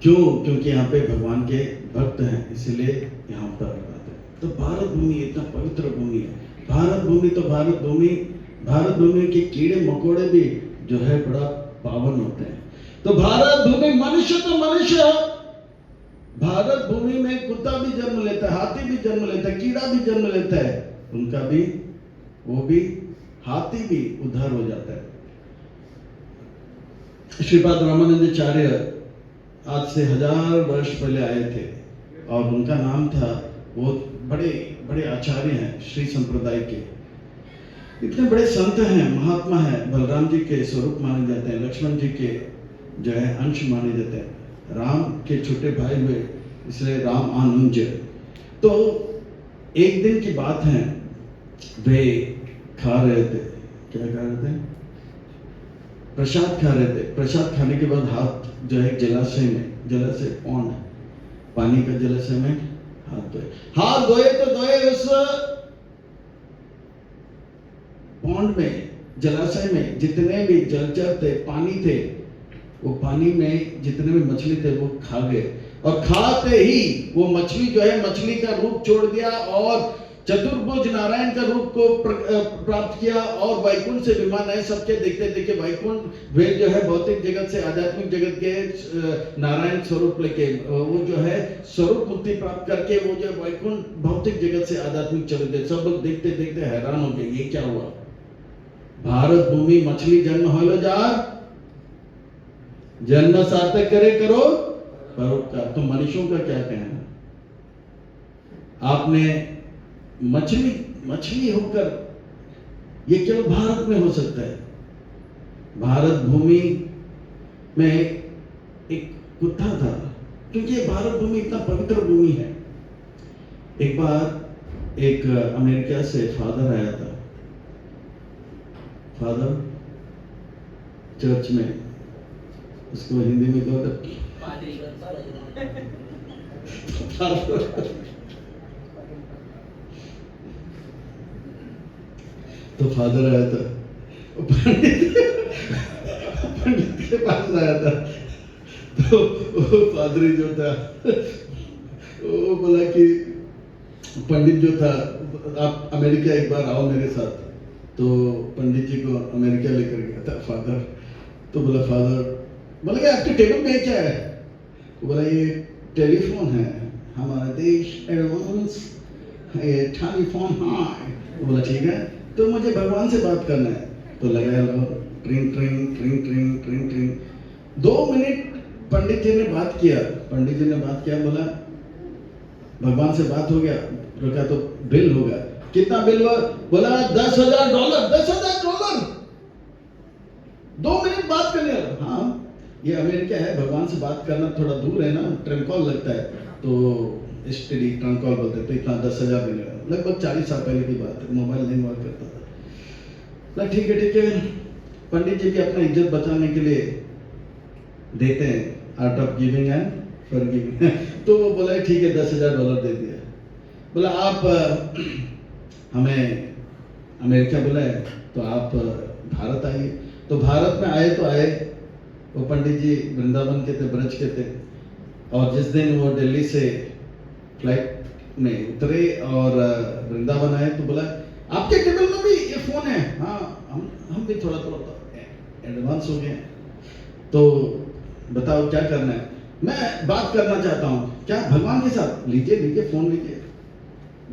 क्यों? क्योंकि यहाँ पे भगवान के भक्त हैं, इसलिए यहाँ पर आते हैं। तो भारत भूमि इतना पवित्र भूमि है। भारत भूमि के कीड़े मकोड़े भी जो है बड़ा पावन होते हैं। तो भारत भूमि मनुष्य तो मनुष्य, भारत भूमि में कुत्ता भी जन्म लेता है, हाथी भी जन्म लेता है, कीड़ा भी जन्म लेता है, उनका भी वो भी हाथी भी उद्धार हो जाता है। श्रीपाद रामानंदाचार्य आज से 1000 वर्ष पहले आए थे और उनका नाम था, वो बड़े बड़े आचार्य हैं श्री संप्रदाय के, इतने बड़े संत हैं, महात्मा हैं, बलराम जी के स्वरूप माने जाते हैं, लक्ष्मण जी के जो है अंश माने जाते हैं, राम के छोटे भाई हुए, इसलिए राम आनुज। तो एक दिन की बात है, वे खा रहे थे, क्या खा रहे थे, प्रसाद खा रहे थे। प्रसाद खाने के बाद हाथ जो है जलाशय में, जलाशय पौंड, पानी का जलाशय में हाथ धोए तो धोए उस पौंड में, जलाशय में जितने भी जलचर थे, पानी थे, वो पानी में जितने भी मछली थे वो खा गए, और खाते ही वो मछली जो है मछली का रूप छोड़ दिया और चतुर्भुज नारायण का रूप को प्राप्त किया, और वैकुंठ से विमान है, सबके देखते देखते वैकुंठ वे जो है भौतिक जगत से आध्यात्मिक जगत के नारायण स्वरूप लेके वो जो है स्वरूप मुक्ति प्राप्त करके वो जो वैकुंठ भौतिक जगत से आध्यात्मिक चले गए। सब लोग देखते देखते हैरान हो गए, ये क्या हुआ? भारत भूमि मछली जन्म हो जा, जन्म सार्थक करे करो परोपकार। तो मनुष्यों का क्या कहना? आपने मछली होकर, ये केवल भारत में हो सकता है। भारत भूमि में एक कुत्ता था, क्योंकि ये भारत भूमि इतना पवित्र भूमि है। एक बार एक अमेरिका से फादर आया था, फादर चर्च में, उसको हिंदी में कहो तो फादर आया था, पंडित के पास आया था। तो पादरी जो था वो बोला कि पंडित जो था, आप अमेरिका एक बार आओ मेरे साथ। तो पंडित जी को अमेरिका लेकर गया था फादर। तो बोला फादर, बोला कि आपके टेबल में क्या है? तो बोला ये टेलीफोन है, हमारा देश एडवांस ये टेलीफोन है। तो बोला ठीक है, तो मुझे भगवान से बात करना है। तो लगाया लो, ट्रिंग ट्रिंग ट्रिंग ट्रिंग ट्रिंग ट्रिंग। 2 मिनट पंडित जी ने बात किया, पंडित जी ने बात किया, बोला भगवान से बात हो गया, रुका तो बिल होगा। कितना बिल हुआ? बोला $10,000। $10,000 2 मिनट बात करने। हाँ, ये अमेरिका है, भगवान से बात करना थोड़ा दूर है ना, ट्रंकॉल लगता है, तो एसटीडी ट्रंकॉल बोलते हैं। तो इतना 10,000 मिलेगा। लगभग 40 साल पहले की बात है, मोबाइल नहीं हुआ करता था। ठीक है ठीक है, पंडित जी भी अपना इज्जत बचाने के लिए देते हैं, art of giving and forgiving. तो वो बोला ठीक है, $10,000 दे दिया। बोला आप हमें अमेरिका बुलाए तो आप भारत आइए। तो भारत में आए तो आए, वो पंडित जी वृंदावन के थे, ब्रज के थे, और जिस दिन वो दिल्ली से फ्लाइट में उतरे और वृंदावन आए तो बोला आपके टेबल में भी ये फोन है? हाँ, हम भी थोड़ा एडवांस हो गए। तो बताओ क्या करना है? मैं बात करना चाहता हूँ। क्या? भगवान के साथ। लीजिए लीजिए, फोन लीजिए।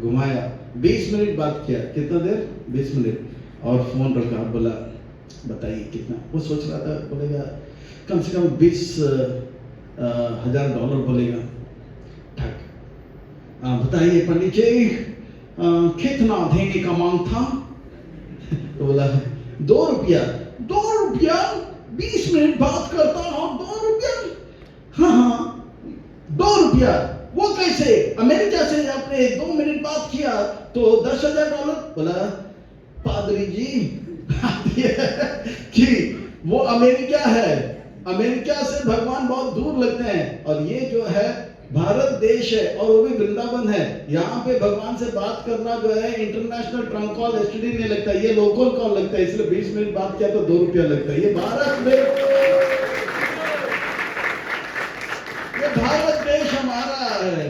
घुमाया, 20 मिनट बात किया। कितना देर? 20 मिनट। और फोन रखा। बोला बताइए कितना? वो सोच रहा था, बोलेगा कम से कम $20,000 बोलेगा। ठीक, बताइए पंडित जी कितना देने का मांग था? तो बोला ₹2। ₹2? 20 मिनट बात करता हूँ, ₹2? हाँ, ₹2। वो कैसे? अमेरिका से आपने 2 मिनट बात किया तो $10,000। बोला पादरी जी कि वो अमेरिका है, अमेरिका से भगवान बहुत दूर लगते हैं, और ये जो है भारत देश है, और वो भी वृंदावन है। यहाँ पे भगवान से बात करना जो है इंटरनेशनल ट्रंक कॉल एसटीडी नहीं लगता, ये लोकल कॉल लगता है। इसलिए 20 मिनट बात किया तो ₹2 लगता है। ये भारत में, ये भारत देश हमारा है,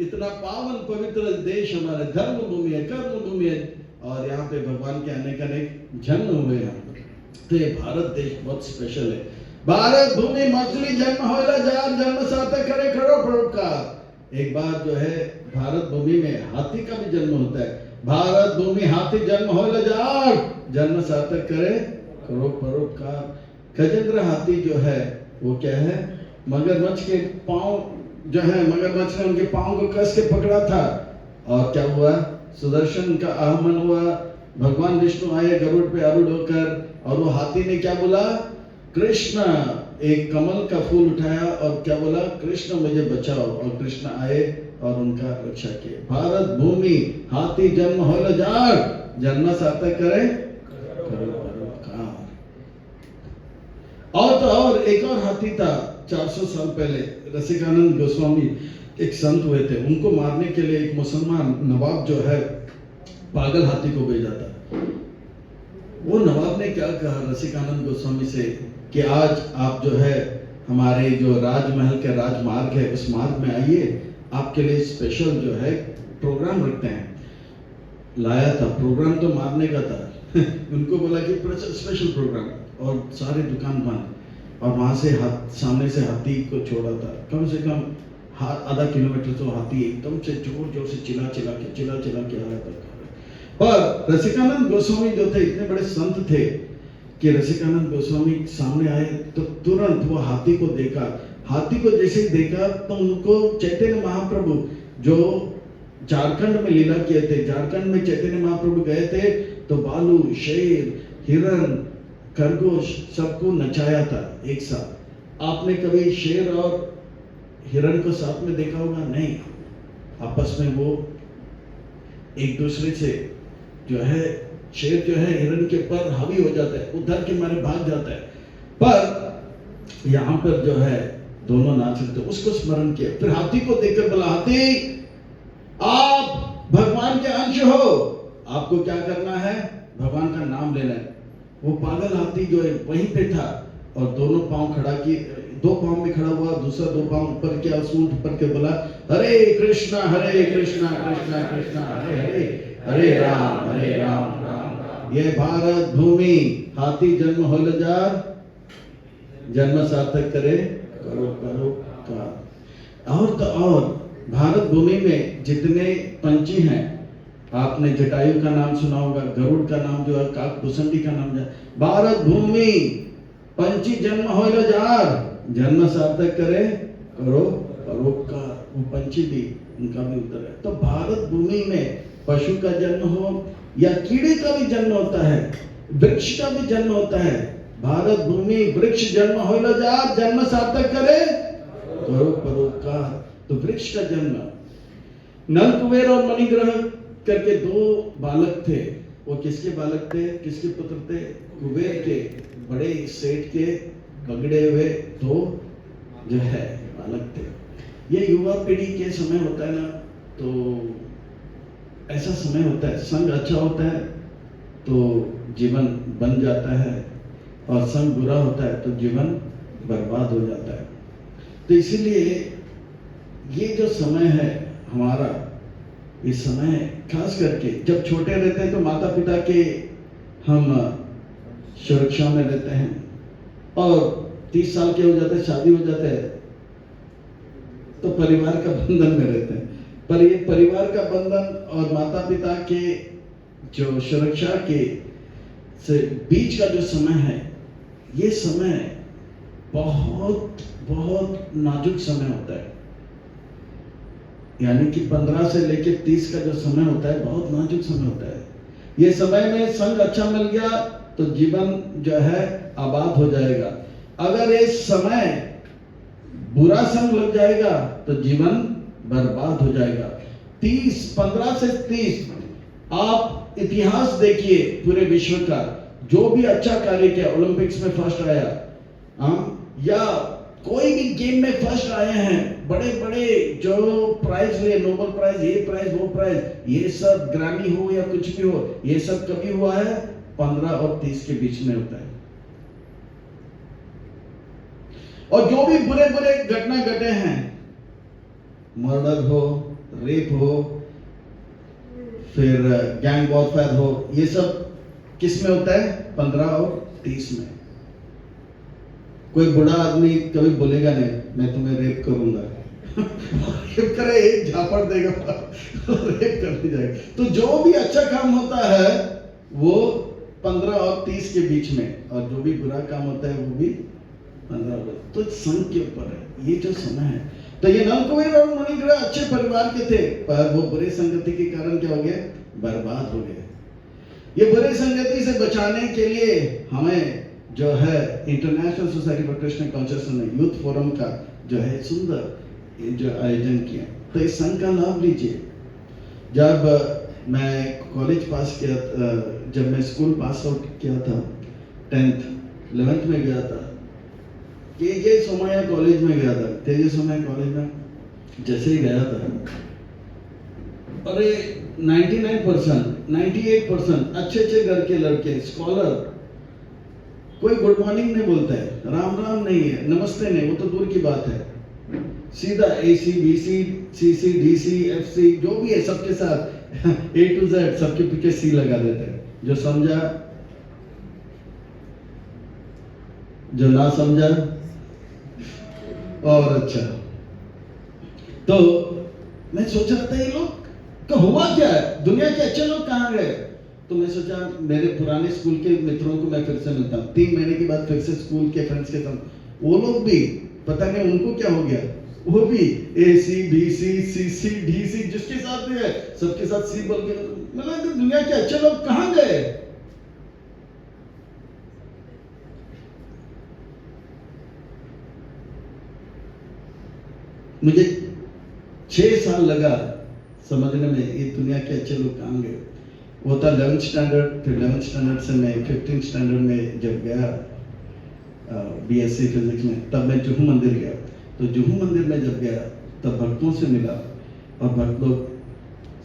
इतना पावन पवित्र देश हमारा, धर्म भूमि है, कर्म भूमि है, और यहाँ पे भगवान के अनेक अनेक जन्म हुए हैं। तो ये भारत देश बहुत स्पेशल है। भारत भूमि मछली जन्म होला जार, जन्म सार्थक करे करो परोपकार। एक बार जो है भारत भूमि में हाथी का भी जन्म होता है। भारत भूमि हाथी जन्म होला जार, जन्म सार्थक करे करो परोपकार। गजेंद्र हाथी जो है वो क्या है? मगरमच्छ के पांव जो है मगरमच्छ ने उनके पांव को कस के पकड़ा था, और क्या हुआ? सुदर्शन का आगमन हुआ, भगवान विष्णु आए गरुड़ पे आरूढ़ होकर, और वो हाथी ने क्या बोला? कृष्ण, एक कमल का फूल उठाया और क्या बोला? कृष्ण मुझे बचाओ, और कृष्ण आए और उनका रक्षा किए। भारत भूमि हाथी जन्म होल जार, जन्म सार्थक करे करो परोपकार। और तो और एक और हाथी था 400 साल पहले, रसिकानंद गोस्वामी एक संत हुए थे, उनको मारने के लिए एक मुसलमान नवाब जो है पागल हाथी को भेजा था। वो नवाब ने क्या कहा रसिकानंद गोस्वामी से कि आज आप जो है हमारे जो राजमहल के राजमार्ग है उस मार्ग में आइए, आपके लिए स्पेशल जो है प्रोग्राम रखते हैं। लाया था, प्रोग्राम तो मारने का था उनको बोला कि स्पेशल प्रोग्राम, और सारे दुकान बंद, और वहां से सामने से हाथी को छोड़ा था, कम से कम आधा किलोमीटर तो हाथी एकदम से जोर जोर से चिल्ला चिल्ला के आ रहा था। पर रसिकानंद गोस्वामी जो थे इतने बड़े संत थे कि रसिकानंद गोस्वामी सामने आए तो तुरंत वो हाथी को देखा। हाथी को जैसे ही देखा तो उनको चैतन्य महाप्रभु जो झारखंड में लीला किए थे, झारखंड में चैतन्य महाप्रभु गए थे तो भालू, शेर, हिरण, खरगोश सबको नचाया था एक साथ। आपने कभी शेर और हिरण को साथ में देखा होगा? नहीं। आपस में वो एक दूसरे से जो है, शेर जो है हिरण के ऊपर हावी हो जाता है, उधर के मारे भाग जाता है, पर यहाँ पर जो है दोनों नाच रहे थे, उसको स्मरण किया। फिर हाथी को देखकर बोला, हाथी आप भगवान के अंश हो, आपको क्या करना है? भगवान का नाम लेना है। वो पागल हाथी जो है वहीं पे था और दोनों पांव खड़ा किए, दो पांव में खड़ा हुआ, दूसरा दो पांव ऊपर किया, सूंड ऊपर के बोला, हरे कृष्णा कृष्णा कृष्णा हरे हरे, हरे राम राम राम। ये भारत भूमि हाथी जन्म होल जार, जन्म सार्थक करे करो करो का। और तो और भारत भूमि में जितने पंछी हैं, आपने जटायु का नाम सुना होगा, गरुड़ का नाम जो है, काकभूषणी का नाम जो है, भारत भूमि पंछी जन्म होल जार, जन्म सार्थक करे करो परोपकार। वो पंछी भी, उनका भी उत्तर है। तो भारत भूमि में पशु का जन्म हो या कीड़े का भी जन्म होता है, वृक्ष का भी जन्म होता है। भारत भूमि वृक्ष जन्म होल जार, जन्म सार्थक करे करो परोपकार। तो वृक्ष का जन्म, नल कुबेर और मणिग्रह करके दो बालक थे। वो किसके बालक थे, किसके पुत्र थे? कुबेर के, बड़े सेठ के पकड़े हुए दो जो है बालक थे। ये युवा पीढ़ी के समय होता है ना, तो ऐसा समय होता है, संग अच्छा होता है तो जीवन बन जाता है, और संग बुरा होता है तो जीवन बर्बाद हो जाता है। तो इसीलिए ये जो समय है हमारा, इस समय खास करके जब छोटे रहते हैं तो माता पिता के हम सुरक्षा में रहते हैं, और 30 साल के हो जाते हैं, शादी हो जाते हैं तो परिवार का बंधन में रहते हैं। पर ये परिवार का बंधन और माता पिता के जो सुरक्षा के से बीच का जो समय है, ये समय बहुत बहुत नाजुक समय होता है। यानी कि 15 से लेकर 30 का जो समय होता है, बहुत नाजुक समय होता है। ये समय में संग अच्छा मिल गया तो जीवन जो है आबाद हो जाएगा। अगर इस समय बुरा संग लग जाएगा तो जीवन बर्बाद हो जाएगा। 15 से 30 आप इतिहास देखिए पूरे विश्व का, जो भी अच्छा कार्य किया, ओलंपिक्स में फर्स्ट आया, या कोई भी गेम में फर्स्ट आए हैं, बड़े बड़े जो प्राइज लिए, नोबेल प्राइज, ये प्राइज वो प्राइज, ये सब ग्रैमी हो या कुछ भी हो, ये सब कभी हुआ है? 15 और 30 के बीच में होता है। और जो भी बुरे बुरे घटना घटे हैं, मर्डर हो, रेप हो, फिर गैंग वॉरफेयर हो, ये सब किस में होता है? 15 और 30 में। कोई बुढ़ा आदमी कभी बोलेगा नहीं मैं तुम्हें रेप करूंगा रेप करे, एक झापड़ देगा रेप कर दी जाएगा। तो जो भी अच्छा काम होता है वो 15 और 30 के बीच में, और जो भी बुरा काम होता है वो भी 15 और। तो संघ के ऊपर है ये जो समय है। तो ये नलकुबेर और मणिग्रह अच्छे परिवार के थे, पर वो बुरे संगति के कारण क्या हो गए? बर्बाद हो गए। ये बुरे संगति से बचाने के लिए हमें जो है international society for Christian consciousness ने यूथ फोरम का जो है सुंदर जो आयोजन किया। तो इस संघ का लाभ लीजिए। जब मैं कॉलेज पास किया, जब मैं स्कूल पास आउट किया था, 10th 11th में गया था, केजे सोमैया कॉलेज में गया था। केजे सोमैया कॉलेज में जैसे ही गया था, अरे 99% 98% अच्छे अच्छे घर के लड़के, स्कॉलर, कोई गुड मॉर्निंग नहीं बोलता है, राम राम नहीं है, नमस्ते नहीं, वो तो दूर की बात है। सीधा AC BC CC DC FC जो भी है सबके साथ A to Z सबके पीछे C लगा देते हैं। जो समझा, जो ना समझा और अच्छा। तो मैं सोच रहा था ये लोग का हुआ क्या है, दुनिया के अच्छे लोग कहाँ गए? तो मैं सोचा मेरे पुराने स्कूल के मित्रों को मैं फिर से मिलता हूँ। 3 महीने के बाद फिर से स्कूल के फ्रेंड्स के साथ, वो लोग भी पता नहीं उनको क्या हो गया, वो भी AC BC CC DC जिसके साथ भी है सबके साथ C बोल के, मतलब दुनिया के अच्छे लोग कहाँ गए? मुझे 6 साल लगा समझने में ये दुनिया के अच्छे लोग कहाँ गए। वो था 11th स्टैंडर्ड, फिर 11th स्टैंडर्ड से मैं 15th स्टैंडर्ड में जब गया BSc फिजिक्स में, तब मैं जुहू मंदिर गया। तो जुहू मंदिर में जब गया तब भक्तों से मिला और भक्त लोग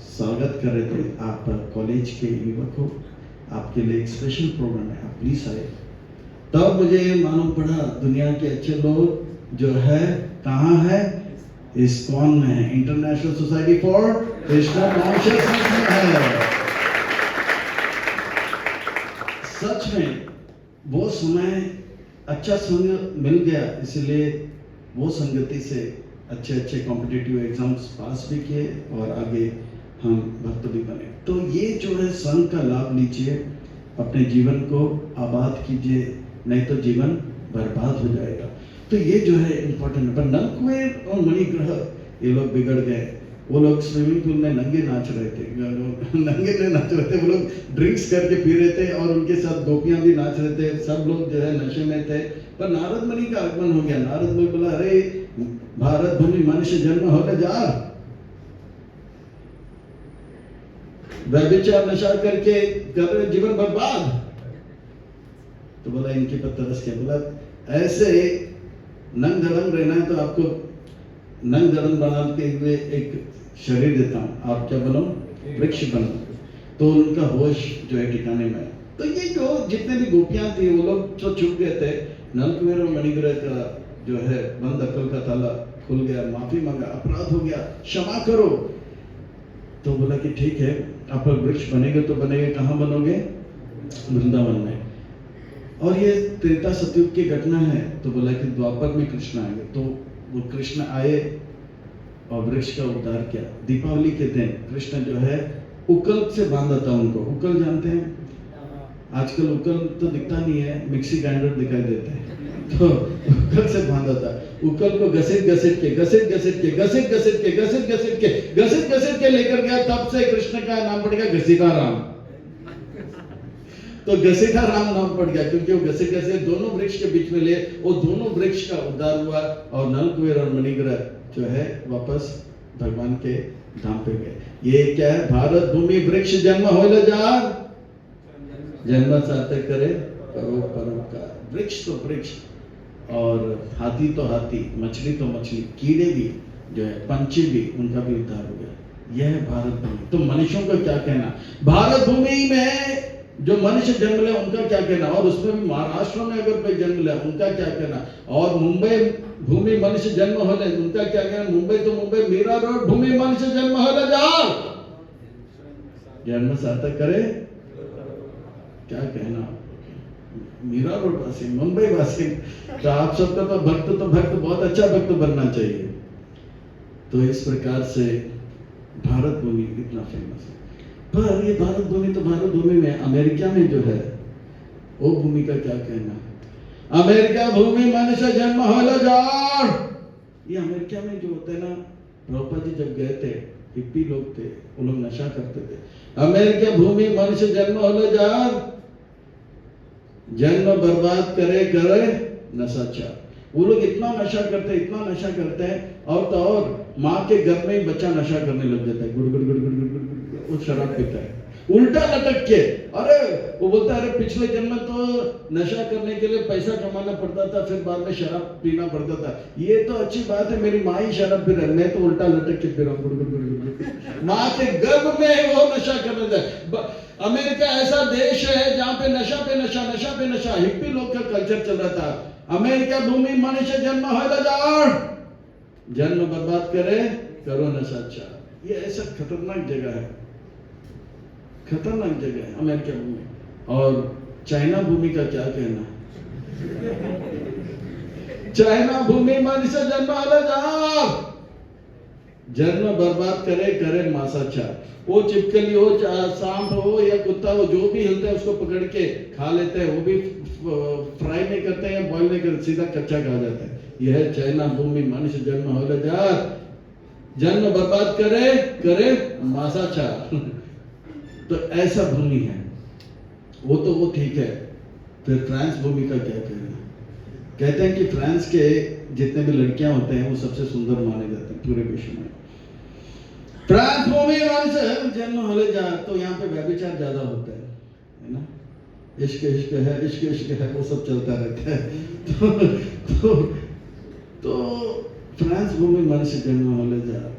स्वागत कर रहे थे, आप कॉलेज के युवक हो, आपके लिए एक स्पेशल प्रोग्राम है, आप प्लीज आए। तब मुझे मालूम पड़ा दुनिया के अच्छे लोग जो है कहाँ है? इस्कॉन में है, international society for Christian consciousness में है। सच में वो समय अच्छा संग मिल गया, इसलिए वो संगति से अच्छे अच्छे कॉम्पिटिटिव एग्जाम्स पास भी किए और आगे हम भक्त भी बने। तो ये जो है संघ का लाभ लीजिए, अपने जीवन को आबाद कीजिए, नहीं तो जीवन बर्बाद हो जाएगा। तो ये जो है इम्पोर्टेंट है। पर नलकुबेर और मणिग्रह ये लोग बिगड़ गए। वो लोग स्विमिंग पूल में नंगे नाच रहे थे, नंगे नहीं नाच रहे थे, वो लोग ड्रिंक्स करके पी रहे थे और उनके साथ गोपियां भी नाच रहे थे, सब लोग जो है नशे में थे। पर नारद मुनि का आगमन हो गया। नारद मुनि बोला, अरे भारत भूमि मनुष्य जन्म होने जा, व्यभिचार नशा करके कर रहे जीवन बर्बाद। तो बोला इनके पर तरस किया, बोला ऐसे नंग धड़ंग रहना है तो आपको नंग धड़ंग बनाते हुए एक शरीर देता हूं, आप क्या बनो? वृक्ष बनो। तो उनका होश जो है ठिकाने में। तो ये जो जितने भी गोपियां थी वो लोग जो छुप गए थे, नलकुबेर और मणिग्रह का जो है बंद अक्ल का ताला खुल गया, माफी मांगा, अपराध हो गया, क्षमा करो। तो बोला कि ठीक है, आप वृक्ष बनेंगे तो बनेंगे, कहाँ बनोगे? वृंदावन में। और ये त्रेता सतयुग की घटना है। तो बोला कि द्वापर में कृष्ण आएंगे। तो वो कृष्ण आए और वृक्ष का उद्धार किया। दीपावली के दिन कृष्ण जो है उकल से बांधा था उनको। उकल जानते हैं? आजकल उकल तो दिखता नहीं है, मिक्सी ग्राइंडर दिखाई देते हैं। तो उकल से बांधा था। उकल को घसीट घसीट के लेकर गया। तब से कृष्ण का नाम पड़ गया घसीटा राम। तो घसीटा राम नाम पड़ गया क्योंकि वो घसीट घसीट दोनों वृक्ष के बीच में ले, वो दोनों वृक्ष का उद्धार हुआ और नलकुबेर और मणिग्रह जो है वापस भगवान के धाम पे गए। ये क्या है? भारत भूमि वृक्ष जन्म हो जा, जन्म सार्थक करे परोपकार। वृक्ष तो वृक्ष और हाथी तो हाथी, मछली तो मछली, कीड़े भी जो है, पंछी भी, उनका भी उद्धार हो गया। यह है भारत भूमि। तो मनुष्यों का क्या कहना? भारत भूमि में जो मनुष्य जन्म ले उनका क्या कहना? और उसमें भी महाराष्ट्र में अगर कोई जन्म ले उनका क्या कहना? और मुंबई भूमि मनुष्य जन्म हो ले उनका क्या कहना? मुंबई तो मुंबई, मीरा रोड भूमि मनुष्य जन्म हो ले जा, जन्म सार्थक करे, क्या कहना? मीरा रोड वासी, मुंबई वासी। तो आप सबका तो भक्त बहुत अच्छा भक्त बनना चाहिए। तो इस प्रकार से भारत भूमि इतना फेमस है। पर ये भारत भूमि तो भारत भूमि में अमेरिका में जो है वो भूमि का क्या कहना? अमेरिका भूमि मनुष्य जन्म हो जा, ये अमेरिका में जो होते हैं ना, प्रभुपाद जी जब गए थे, हिप्पी लोग थे, वो लोग नशा करते थे। अमेरिका भूमि मनुष्य जन्म होले जार, जन्म बर्बाद करे करे नशाचार। वो लोग इतना नशा करते हैं, और तो और माँ के घर में ही बच्चा नशा करने लग जाता है, गुड़ गुड़ गुड़ गुड़ गुड़ गुड़ गुड़, वो शराब पीता है उल्टा लटक के। अरे वो बोलता है, अरे पिछले जन्म में तो नशा करने के लिए पैसा कमाना पड़ता था, फिर बाद में शराब पीना पड़ता था। ये तो अच्छी बात है, मेरी माँ ही शराब पी रही है, मैं तो उल्टा लटक के पी रहा हूँ, गुड़ गुड़ गुड़ गुड़। माँ के गर्भ में वो नशा करने था। अमेरिका ऐसा देश है जहाँ पे नशा पे नशा, नशा पे नशा, हिप्पी लोग का कल्चर चल रहा था। अमेरिका भूमि मनुष्य जन्म होले जार, जन्म बर्बाद करे करो नशाचार। ये ऐसा खतरनाक जगह है, खतरनाक जगह है अमेरिका भूमि। और चाइना भूमि का क्या कहना? चाइना भूमि मनुष्य जन्म होले जार, जन्म बर्बाद करे करे मांसाचार। वो चिपकली हो, सांप हो या कुत्ता हो, जो भी हिलता है उसको पकड़ के खा लेते हैं। वो भी फ्राई नहीं करते हैं, बॉईल नहीं करते, सीधा कच्चा खा जाता है। यह है चाइना भूमि मनुष्य जन्म होले जार, जन्म बर्बाद करे करे मांसाचार। तो ऐसा भूमि है वो, तो वो ठीक है। फिर फ्रांस भूमि का क्या कहना? कहते हैं कि फ्रांस के जितने भी लड़कियां होते हैं वो सबसे सुंदर माने जाते हैं पूरे विश्व में। फ्रांस भूमि मनुष्य जन्म होले जार, तो यहाँ पे व्यभिचार ज्यादा होता है ना, इश्क इश्क है, इश्क इश्क है, वो सब चलता रहता है। तो फ्रांस भूमि मनुष्य जन्म होले जार,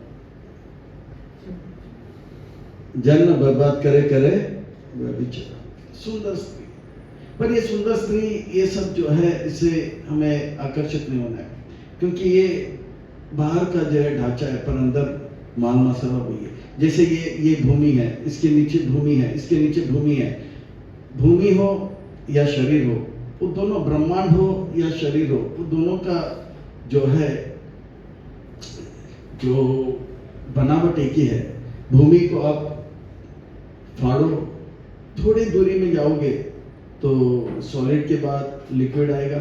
जन्म बर्बाद करे करे व्यभिचार। सुंदर स्त्री, पर ये सुंदर स्त्री, ये सब जो है, इससे हमें आकर्षित नहीं होना है, क्योंकि ये बाहर का जो है ढांचा है, पर अंदर माल मसाला वही है। जैसे ये भूमि है, इसके नीचे भूमि है, इसके नीचे भूमि है। भूमि हो या शरीर हो, वो दोनों, ब्रह्मांड हो या शरीर हो, वो दोनों का जो है, जो बनावट एक ही है। भूमि को आप फाड़ो, थोड़ी दूरी में जाओगे तो सॉलिड के बाद लिक्विड आएगा,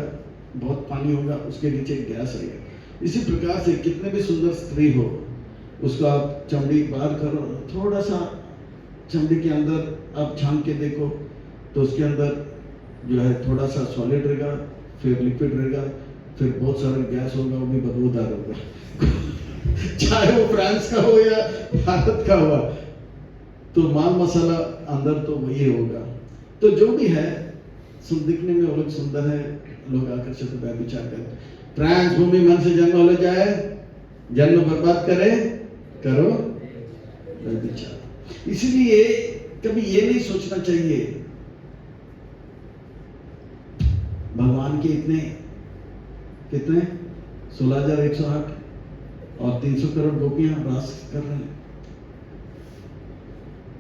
बहुत पानी होगा, उसके नीचे गैस आएगा। इसी प्रकार से कितने भी सुंदर स्त्री हो, उसको आप चमड़ी बाहर करो, थोड़ा सा चमड़ी के अंदर आप झांक के देखो, तो उसके अंदर जो है थोड़ा सा सॉलिड रहेगा, फिर लिक्विड रहेगा, फिर बहुत सारा गैस होगा, वो भी बदबूदार होगा। चाहे वो फ्रांस का हो या भारत का हुआ, तो माल मसाला अंदर तो वही होगा। तो जो भी है, दिखने में वो लोग सुंदर है, लोग आकर्षित होकर विचार करते। फ्रांस भूमि मन से जन्म हो जाए, जन्म बर्बाद करे करो विचार। इसलिए कभी ये नहीं सोचना चाहिए भगवान के इतने कितने 16,108 और 300 करोड़ गोपियां रास कर रहे हैं।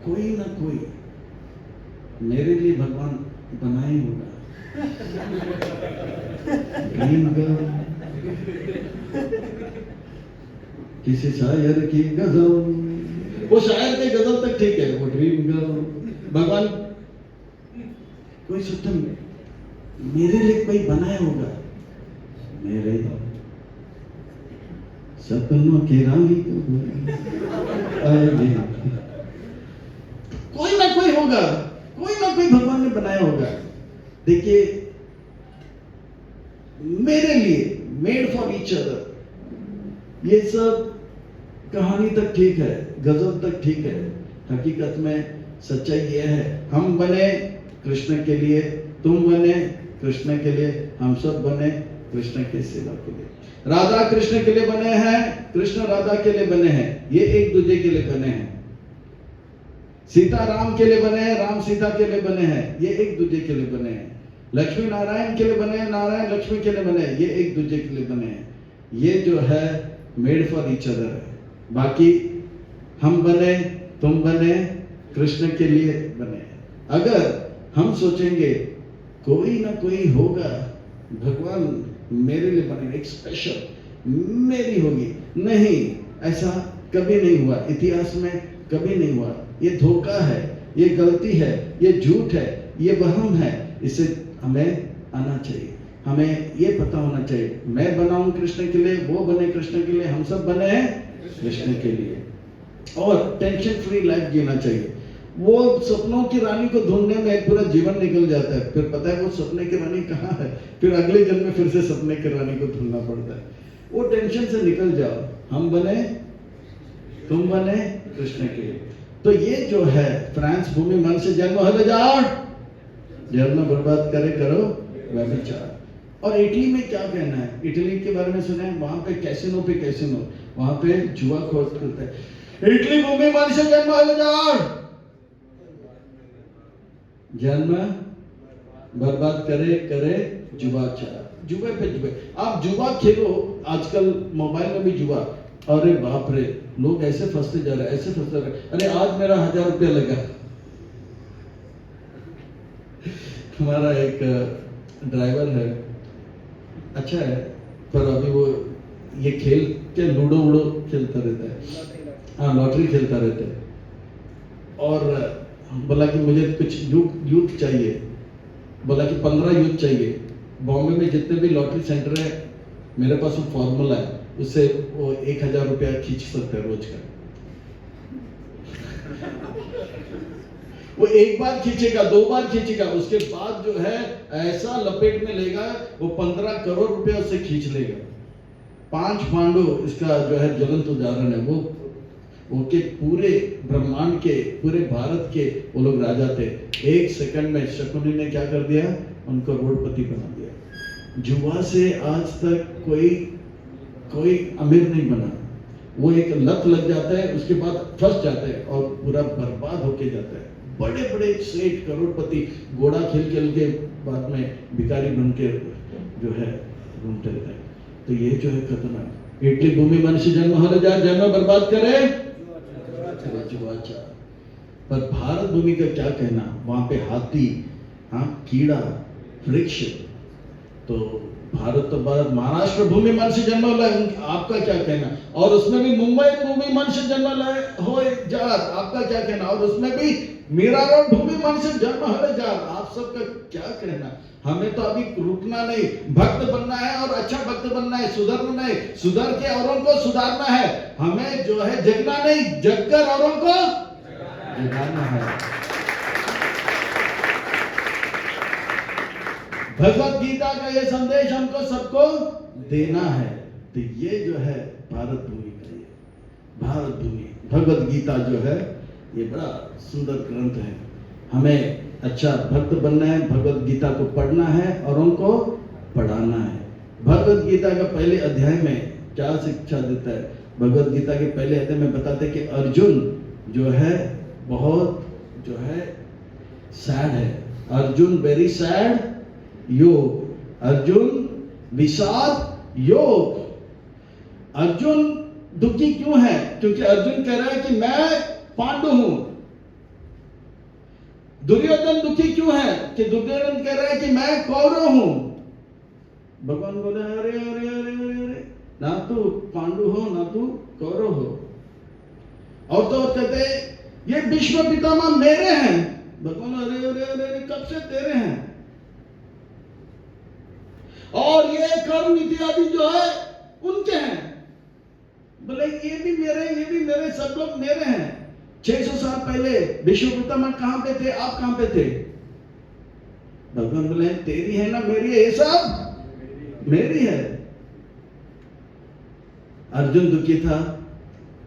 कोई ना कोई मेरे लिए भगवान बना ही होगा। ड्रीम गर्ल, किसी शायर की गजल, वो शायर के गजल तक ठीक है, वो ड्रीम गर्ल भगवान कोई सोचता मेरे लिए कोई बनाया होगा। मेरे सपनों की रानी आएगी, कोई ना कोई होगा, कोई ना कोई भगवान ने बनाया होगा। देखिए, मेरे लिए मेड फॉर ईच अदर, ये सब कहानी तक ठीक है, गजल तक ठीक है। हकीकत में सच्चाई यह है, हम बने कृष्ण के लिए, तुम बने कृष्ण के लिए, हम सब बने कृष्ण के सेवा के लिए। राधा कृष्ण के लिए बने हैं, कृष्ण राधा के लिए बने हैं, ये एक दूसरे के लिए बने हैं। सीता राम के लिए बने हैं, राम सीता के लिए बने हैं, ये एक दूसरे के लिए बने हैं। लक्ष्मी नारायण के लिए बने हैं, नारायण लक्ष्मी के लिए बने हैं, ये एक दूसरे के लिए बने हैं। ये जो है मेड फॉर ईच अदर है। बाकी हम बने, तुम बने, कृष्ण के लिए बने। अगर हम सोचेंगे कोई ना कोई होगा, भगवान मेरे लिए बनेगा, एक स्पेशल मेरी होगी, नहीं, ऐसा कभी नहीं हुआ, इतिहास में कभी नहीं हुआ। ये धोखा है, ये गलती है, ये झूठ है, ये वहम है। इससे हमें आना चाहिए। हमें ये पता होना चाहिए, मैं बना हूं कृष्ण के लिए, वो बने कृष्ण के लिए, हम सब बने हैं कृष्ण के लिए। और टेंशन फ्री लाइफ जीना चाहिए। वो सपनों की रानी को ढूंढने में एक पूरा जीवन निकल जाता है, फिर पता है वो सपने की रानी कहाँ है, फिर अगले जन्म में फिर से सपने की रानी को ढूंढना पड़ता है। वो टेंशन से निकल जाओ, हम बने, तुम बने कृष्ण के लिए। तो ये जो है फ्रांस भूमि मन से जन्म हल जाओ, जन्म बर्बाद करे करो व्यभिचार। और इटली में क्या कहना है, इटली के बारे में सुना है, वहां पे कैसीनो पे कैसीनो, वहां पे जुआ खोज करते हैं। इटली भूमि मन से जन्म हल जाओ, जन्म बर्बाद करे करे जुआचार, जुए पे जुए। आप जुआ खेलो, आजकल मोबाइल में भी जुआ, अरे बाप रे, लोग ऐसे फंसते जा रहे हैं, ऐसे फंसते जा रहे हैं। अरे आज मेरा 1000 रुपया लगा। हमारा एक ड्राइवर है, अच्छा है, पर अभी वो ये खेल के लूडो वूडो खेलता रहता है, हाँ लॉटरी खेलता रहता है। और बोला कि मुझे कुछ यूथ चाहिए, बोला कि 15 यूथ चाहिए। बॉम्बे में जितने भी लॉटरी सेंटर है, मेरे पास वो फॉर्मूला है, उससे वो 1000 रुपया खींच सकते हैं रोज का। वो एक बार खींचेगा, 2 बार खींचेगा, उसके बाद जो है ऐसा लपेट में लेगा, वो 15 करोड़ रुपया उससे खींच लेगा। 5 पांडु इसका जो है ज्वलंत उदाहरण है। वो के पूरे ब्रह्मांड के, पूरे भारत के वो लोग राजा थे। 1 सेकंड में शकुनी ने क्या कर दिया, उनको करोड़पति बना दिया। जुआ से आज तक कोई अमीर नहीं बना। वो एक लत लग जाता है, उसके बाद फंस जाता है और पूरा बर्बाद होके जाता है। बड़े बड़े सेठ करोड़पति घोड़ा खेल खेल के बाद में भिखारी बन के जो है घूमते रहते हैं। तो ये जो है खतरनाक। इटली भूमि मनुष्य जन्म हो जाए, जन्म बर्बाद करे जुआचार। पर भारत भूमि का क्या कहना, वहां पे हाथी, हाँ कीड़ा, वृक्ष। तो भारत तो भारत, महाराष्ट्र भूमि मन से जन्म हो, आपका क्या कहना। और उसमें भी मुंबई भूमि मन से जन्म हो जात, आपका क्या कहना। और उसमें भी मीरा रोड भूमि मन से जन्म हो जात, आप सबका क्या कहना। हमें तो अभी रुकना नहीं, भक्त बनना है और अच्छा भक्त बनना है, सुधरना नहीं, सुधर के औरों को सुधारना है। हमें जो है जगना नहीं, जगकर औरों को जगाना है। भगवत गीता का ये संदेश हमको सबको देना है। तो ये जो है भारत भूमि का, ये भारत भूमि भगवत गीता जो है, ये बड़ा सुंदर ग्रंथ है। हमें अच्छा भक्त बनना है, भगवत गीता को पढ़ना है और उनको पढ़ाना है। भगवत गीता का पहले अध्याय में क्या शिक्षा देता है। भगवत गीता के पहले अध्याय में बताते हैं कि अर्जुन जो है बहुत जो है सैड है। अर्जुन वेरी सैड योग, अर्जुन विषाद योग। अर्जुन दुखी क्यों है, क्योंकि अर्जुन कह रहा है कि मैं पांडु हूं। दुर्योधन दुखी क्यों है, कि दुर्योधन कह रहा है कि मैं कौरव हूं। भगवान बोले अरे अरे अरे अरे अरे, ना तू पांडु हो ना तू कौरव हो। और तो और कहते ये विश्व पितामह मेरे हैं। भगवान अरे अरे अरे अरे, कब से तेरे हैं। और ये कर्म इत्यादि जो है उनके हैं। बोले ये भी मेरे, सब लोग मेरे हैं। 600 साल पहले विश्व पितामह कहां पे थे, आप कहां पे थे। भगवान बोले तेरी है ना मेरी है, ये सब मेरी है। अर्जुन दुखी था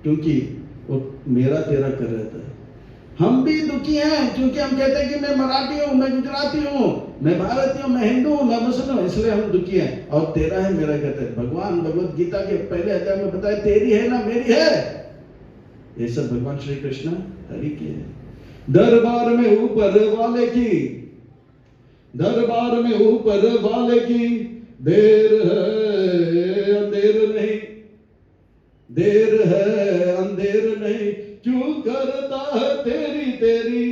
क्योंकि वो मेरा तेरा कर रहा था। हम भी दुखी हैं क्योंकि हम कहते हैं कि मैं मराठी हूं, मैं गुजराती हूं, मैं भारतीय हूं, मैं हिंदू हूं, मैं मुस्लिम हूं, इसलिए हम दुखी हैं। और तेरा है मेरा कहते हैं। भगवान भगवत गीता के पहले अध्याय में बताया तेरी है ना मेरी है। ये सब भगवान श्री कृष्ण हरि की है। दरबार में ऊपर वाले की, दरबार में ऊपर वाले की देर है अंधेर नहीं, देर है अंधेर नहीं। क्यों करता है तेरी तेरी,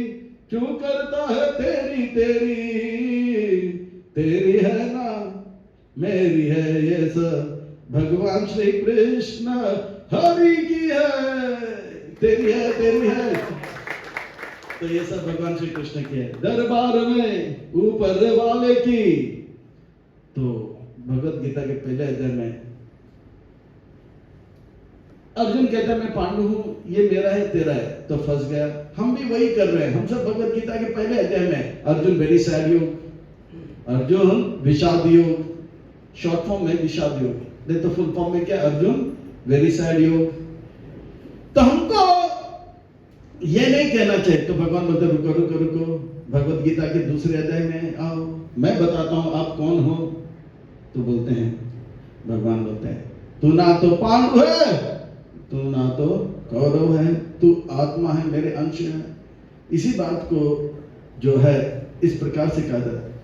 क्यों करता है तेरी तेरी, तेरी है ना मेरी है। ये सब भगवान श्री कृष्ण हरि की है। तेरी है तेरी है, तो ये सब भगवान श्री कृष्ण की है। दरबार में ऊपर वाले की तो भगवत गीता के पहले अध्याय में अर्जुन कहता है मैं पांडु हूं, ये मेरा है तेरा है, तो फंस गया। हम भी वही कर रहे हैं। हम सब भगवत गीता के पहले अध्याय में अर्जुन वेरी सैड योग, अर्जुन विषाद योग, शॉर्ट फॉर्म में विषाद योग, नहीं तो फुल फॉर्म में क्या, अर्जुन वेरी सैड योग। तो हमको ये नहीं कहना चाहिए। तो भगवान बोलते रुको रुको रुको, भगवत गीता के दूसरे अध्याय में आओ, मैं बताता हूं आप कौन हो। तो बोलते हैं, भगवान बोलते हैं तू ना तो पांडु है, तू ना तो कौरव है, तू आत्मा है, मेरे अंश है। इसी बात को जो है इस प्रकार से कहा जाता है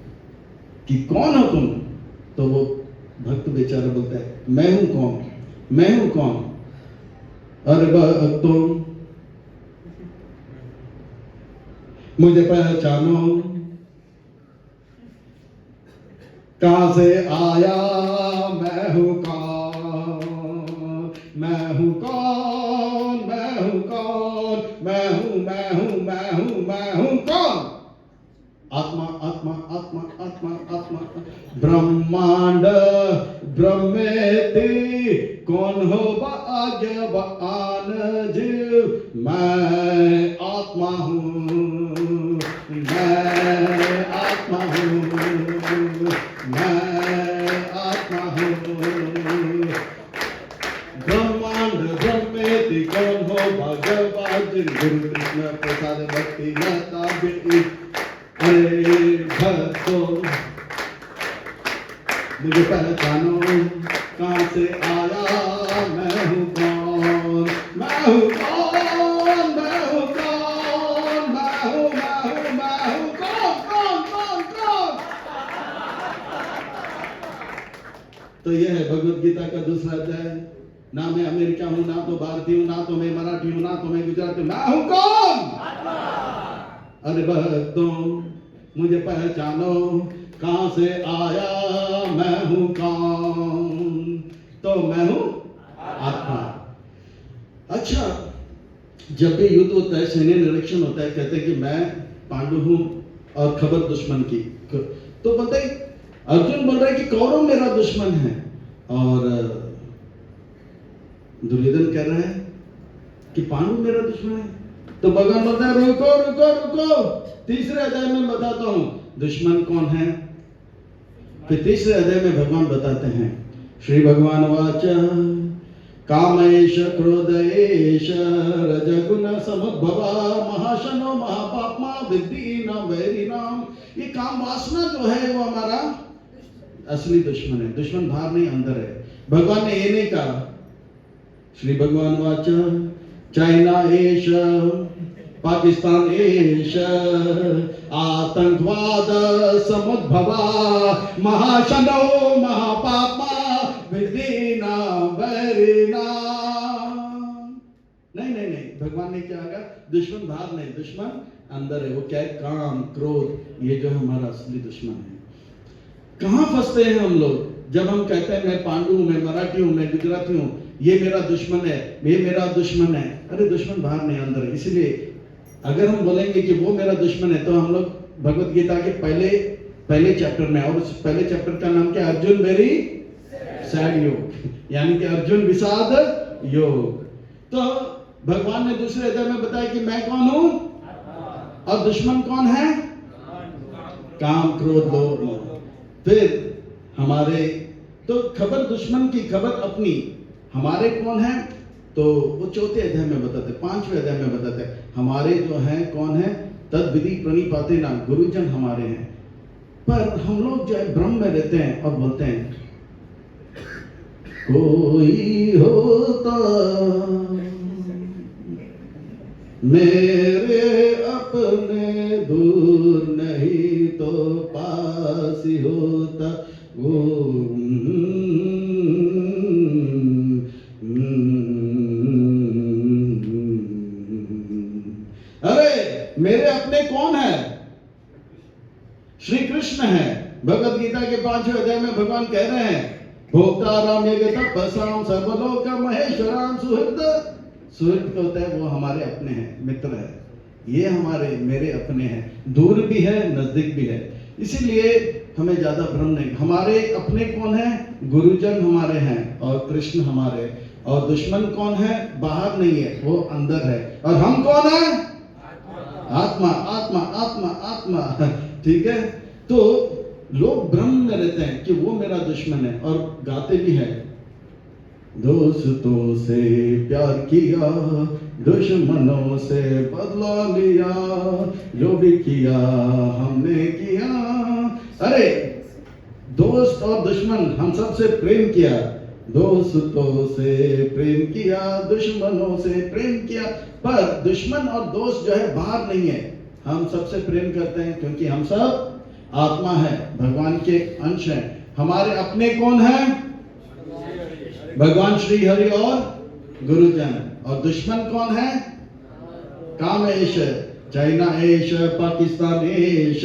कि कौन हो तुम। तो वो भक्त बेचारा बोलता है मैं हूं कौन, मैं हूं कौन। अरे तुम मुझे पहचानो, कहां से आया, मैं हूं कौन, मैं हूं कौन, मैं हूं कौन, मैं हूं मैं हूं मैं हूं मैं हूं कौन। आत्मा आत्मा आत्मा आत्मा आत्मा, ब्रह्मांड ब्रह्मेति, कौन हो भाग्यवान जीव। मैं आत्मा हूं, मैं आत्मा हूं, मैं आत्मा हूं। ब्रह्मांड ब्रह्मेति, कौन हो भाग्यवान जीव। गुरु कृष्ण प्रसाद भक्ति लता बिटी। अरे भक्तों मुझे पहचानो, कहां से आया, मैं हूं कौन, मैं हूं कौन, मैं हूं कौन, मैं हूं मैं हूं मैं हूं कौन कौन कौन कौन। तो यह है भगवत गीता का दूसरा अध्याय। ना मैं अमेरिका हूं, ना तो भारतीय हूं, ना तो मैं मराठी हूं, ना तो मैं गुजराती हूं, मैं हूं कौन। अरे भक्तों मुझे पहचानो, कहां से आया, मैं हूं कौन। तो मैं हूं आत्मा। अच्छा, जब भी युद्ध होता है, सैन्य निरीक्षण होता है, कहते हैं कि मैं पांडु हूं और खबर दुश्मन की। तो बताइए, अर्जुन बोल रहा है कि कौरव मेरा दुश्मन है और दुर्योधन कह रहा है कि पांडु मेरा दुश्मन है। तो भगवान बोलता है रुको रुको रुको, तीसरे अध्याय में बताता हूं दुश्मन कौन है। फिर तीसरे अध्याय में भगवान बताते हैं, श्री भगवान वाच कामेश क्रोधेश रजगुण समुद्भवा महाशनो महापापमा विद्धि न वैरी नाम। ये काम वासना जो है वो हमारा असली दुश्मन है। दुश्मन बाहर नहीं अंदर है। भगवान ने ये नहीं कहा। श्री भगवान वाच चाइना एश, पाकिस्तान एश, आतंकवाद समुद्भवा महाशनो महापापा विदीना वैरिना। नहीं, भगवान ने क्या कहा, दुश्मन बाहर नहीं, दुश्मन अंदर है। वो क्या है, काम क्रोध, ये जो हमारा असली दुश्मन है। कहां फंसते हैं हम लोग जब हम कहते हैं मैं पांडु हूं, मैं मराठी हूं, मैं गुजराती हूं, ये मेरा दुश्मन है, ये मेरा दुश्मन है। अरे दुश्मन बाहर नहीं अंदर है। इसलिए अगर हम बोलेंगे कि वो मेरा दुश्मन है, तो हम लोग भगवत गीता के पहले चैप्टर में, और उस पहले चैप्टर का नाम क्या, अर्जुन वेरी सैड योग, यानी कि अर्जुन विषाद योग। तो भगवान ने दूसरे अध्याय में बताया कि मैं कौन हूं और दुश्मन कौन है, काम क्रोध लोभ मोह। फिर हमारे तो खबर दुश्मन की, खबर अपनी, हमारे कौन है, तो वो चौथे अध्याय में बताते, पांचवें अध्याय में बताते हमारे जो हैं कौन है, तद विधि प्रणिपाते ना, गुरुजन हमारे हैं। पर हम लोग जो है भ्रम में रहते हैं और बोलते हैं कोई होता मेरे अपने, दूर नहीं तो पास ही होता वो। अरे मेरे अपने कौन है, श्री कृष्ण है। भगवत गीता के 5वें अध्याय में भगवान कह रहे हैं भोक्ताराम तपसाम सर्वलोक महेश्वराम सुहृद। सुहृद होता है वो हमारे अपने हैं, मित्र है। ये हमारे मेरे अपने हैं, दूर भी है नजदीक भी है। इसीलिए हमें ज्यादा भ्रम नहीं। हमारे अपने कौन है? गुरुजन हमारे हैं और कृष्ण हमारे। और दुश्मन कौन है? बाहर नहीं है, वो अंदर है। और हम कौन है? आत्मा आत्मा आत्मा आत्मा। ठीक है, तो लोग भ्रम में रहते हैं कि वो मेरा दुश्मन है और गाते भी है, दोस्तों से प्यार किया, दुश्मनों से बदला लिया, जो भी किया हमने किया। अरे दोस्त और दुश्मन हम सबसे प्रेम किया, दोस्तों से प्रेम किया, दुश्मनों से प्रेम किया। पर दुश्मन और दोस्त जो है बाहर नहीं है, हम सबसे प्रेम करते हैं क्योंकि हम सब आत्मा है, भगवान के अंश हैं। हमारे अपने कौन है? भगवान श्री हरि और गुरुजन। और दुश्मन कौन है? कामेश, चाइना एश, पाकिस्तान एश,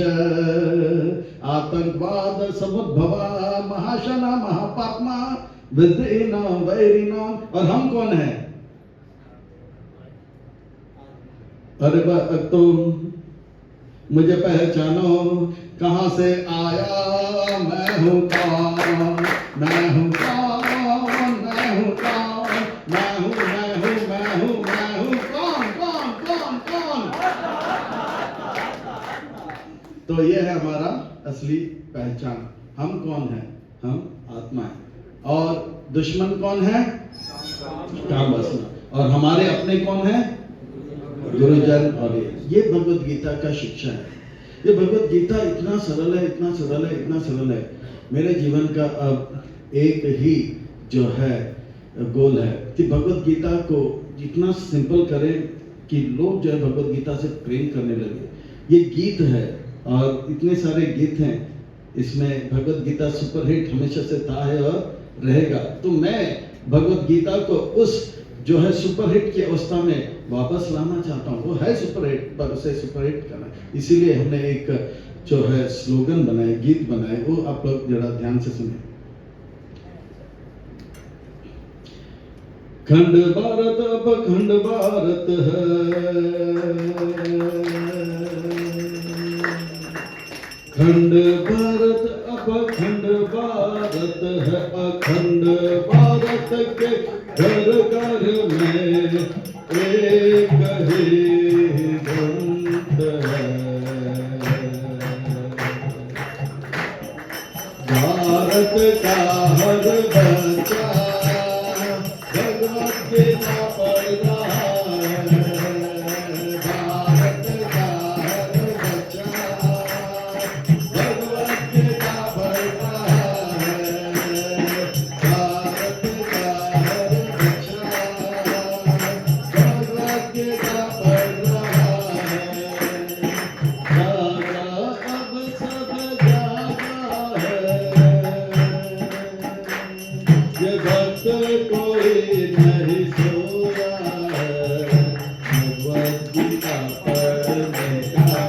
आतंकवाद समुद्भवा, महाशना महापात्मा, विद्येना वैरिना। और हम कौन है? अरे तुम मुझे पहचानो, कहां से आया, मैं हूं कौन, मैं हूं कौन, मैं हूं कौन, मैं हूं मैं हूं मैं हूं मैं हूं कौन कौन कौन कौन। तो ये है हमारा असली पहचान। हम कौन है? हम आत्मा है। और दुश्मन कौन है? काम वासना। और हमारे अपने कौन है? गुरुजन। और ये भगवत गीता का शिक्षा है। ये भगवत गीता इतना सरल है, इतना सरल है, इतना सरल है। मेरे जीवन का अब एक ही जो है गोल है कि भगवत गीता को इतना सिंपल करें कि लोग जो है भगवत गीता से प्रेम करने लगे। ये गीत है और इतने सारे गीत हैं, इसमें भगवत गीता सुपरहिट हमेशा से था है और रहेगा। तो मैं भगवत गीता को उस जो है सुपरहिट की अवस्था में वापस लाना चाहता हूँ। वो है सुपरहिट, पर उसे सुपरहिट करना। इसीलिए हमने एक जो है स्लोगन बनाए, गीत बनाए, वो आप लोग जरा ध्यान से सुने। खंड भारत अब खंड भारत है, खंड भारत अब खंड भारत है, अखंड भारत के घर घर में एक ही ग्रंथ है। भारत का हर बच्चा भगवत गीता पढ़ रहा है, भारत का हर बच्चा भगवत गीता पढ़ रहा है, भारत का हर बच्चा भगवत गीता पढ़ रहा है। जागा अब सब जागा है, ये भक्त कोई नहीं सोया है, भगवत गीता पढ़ने का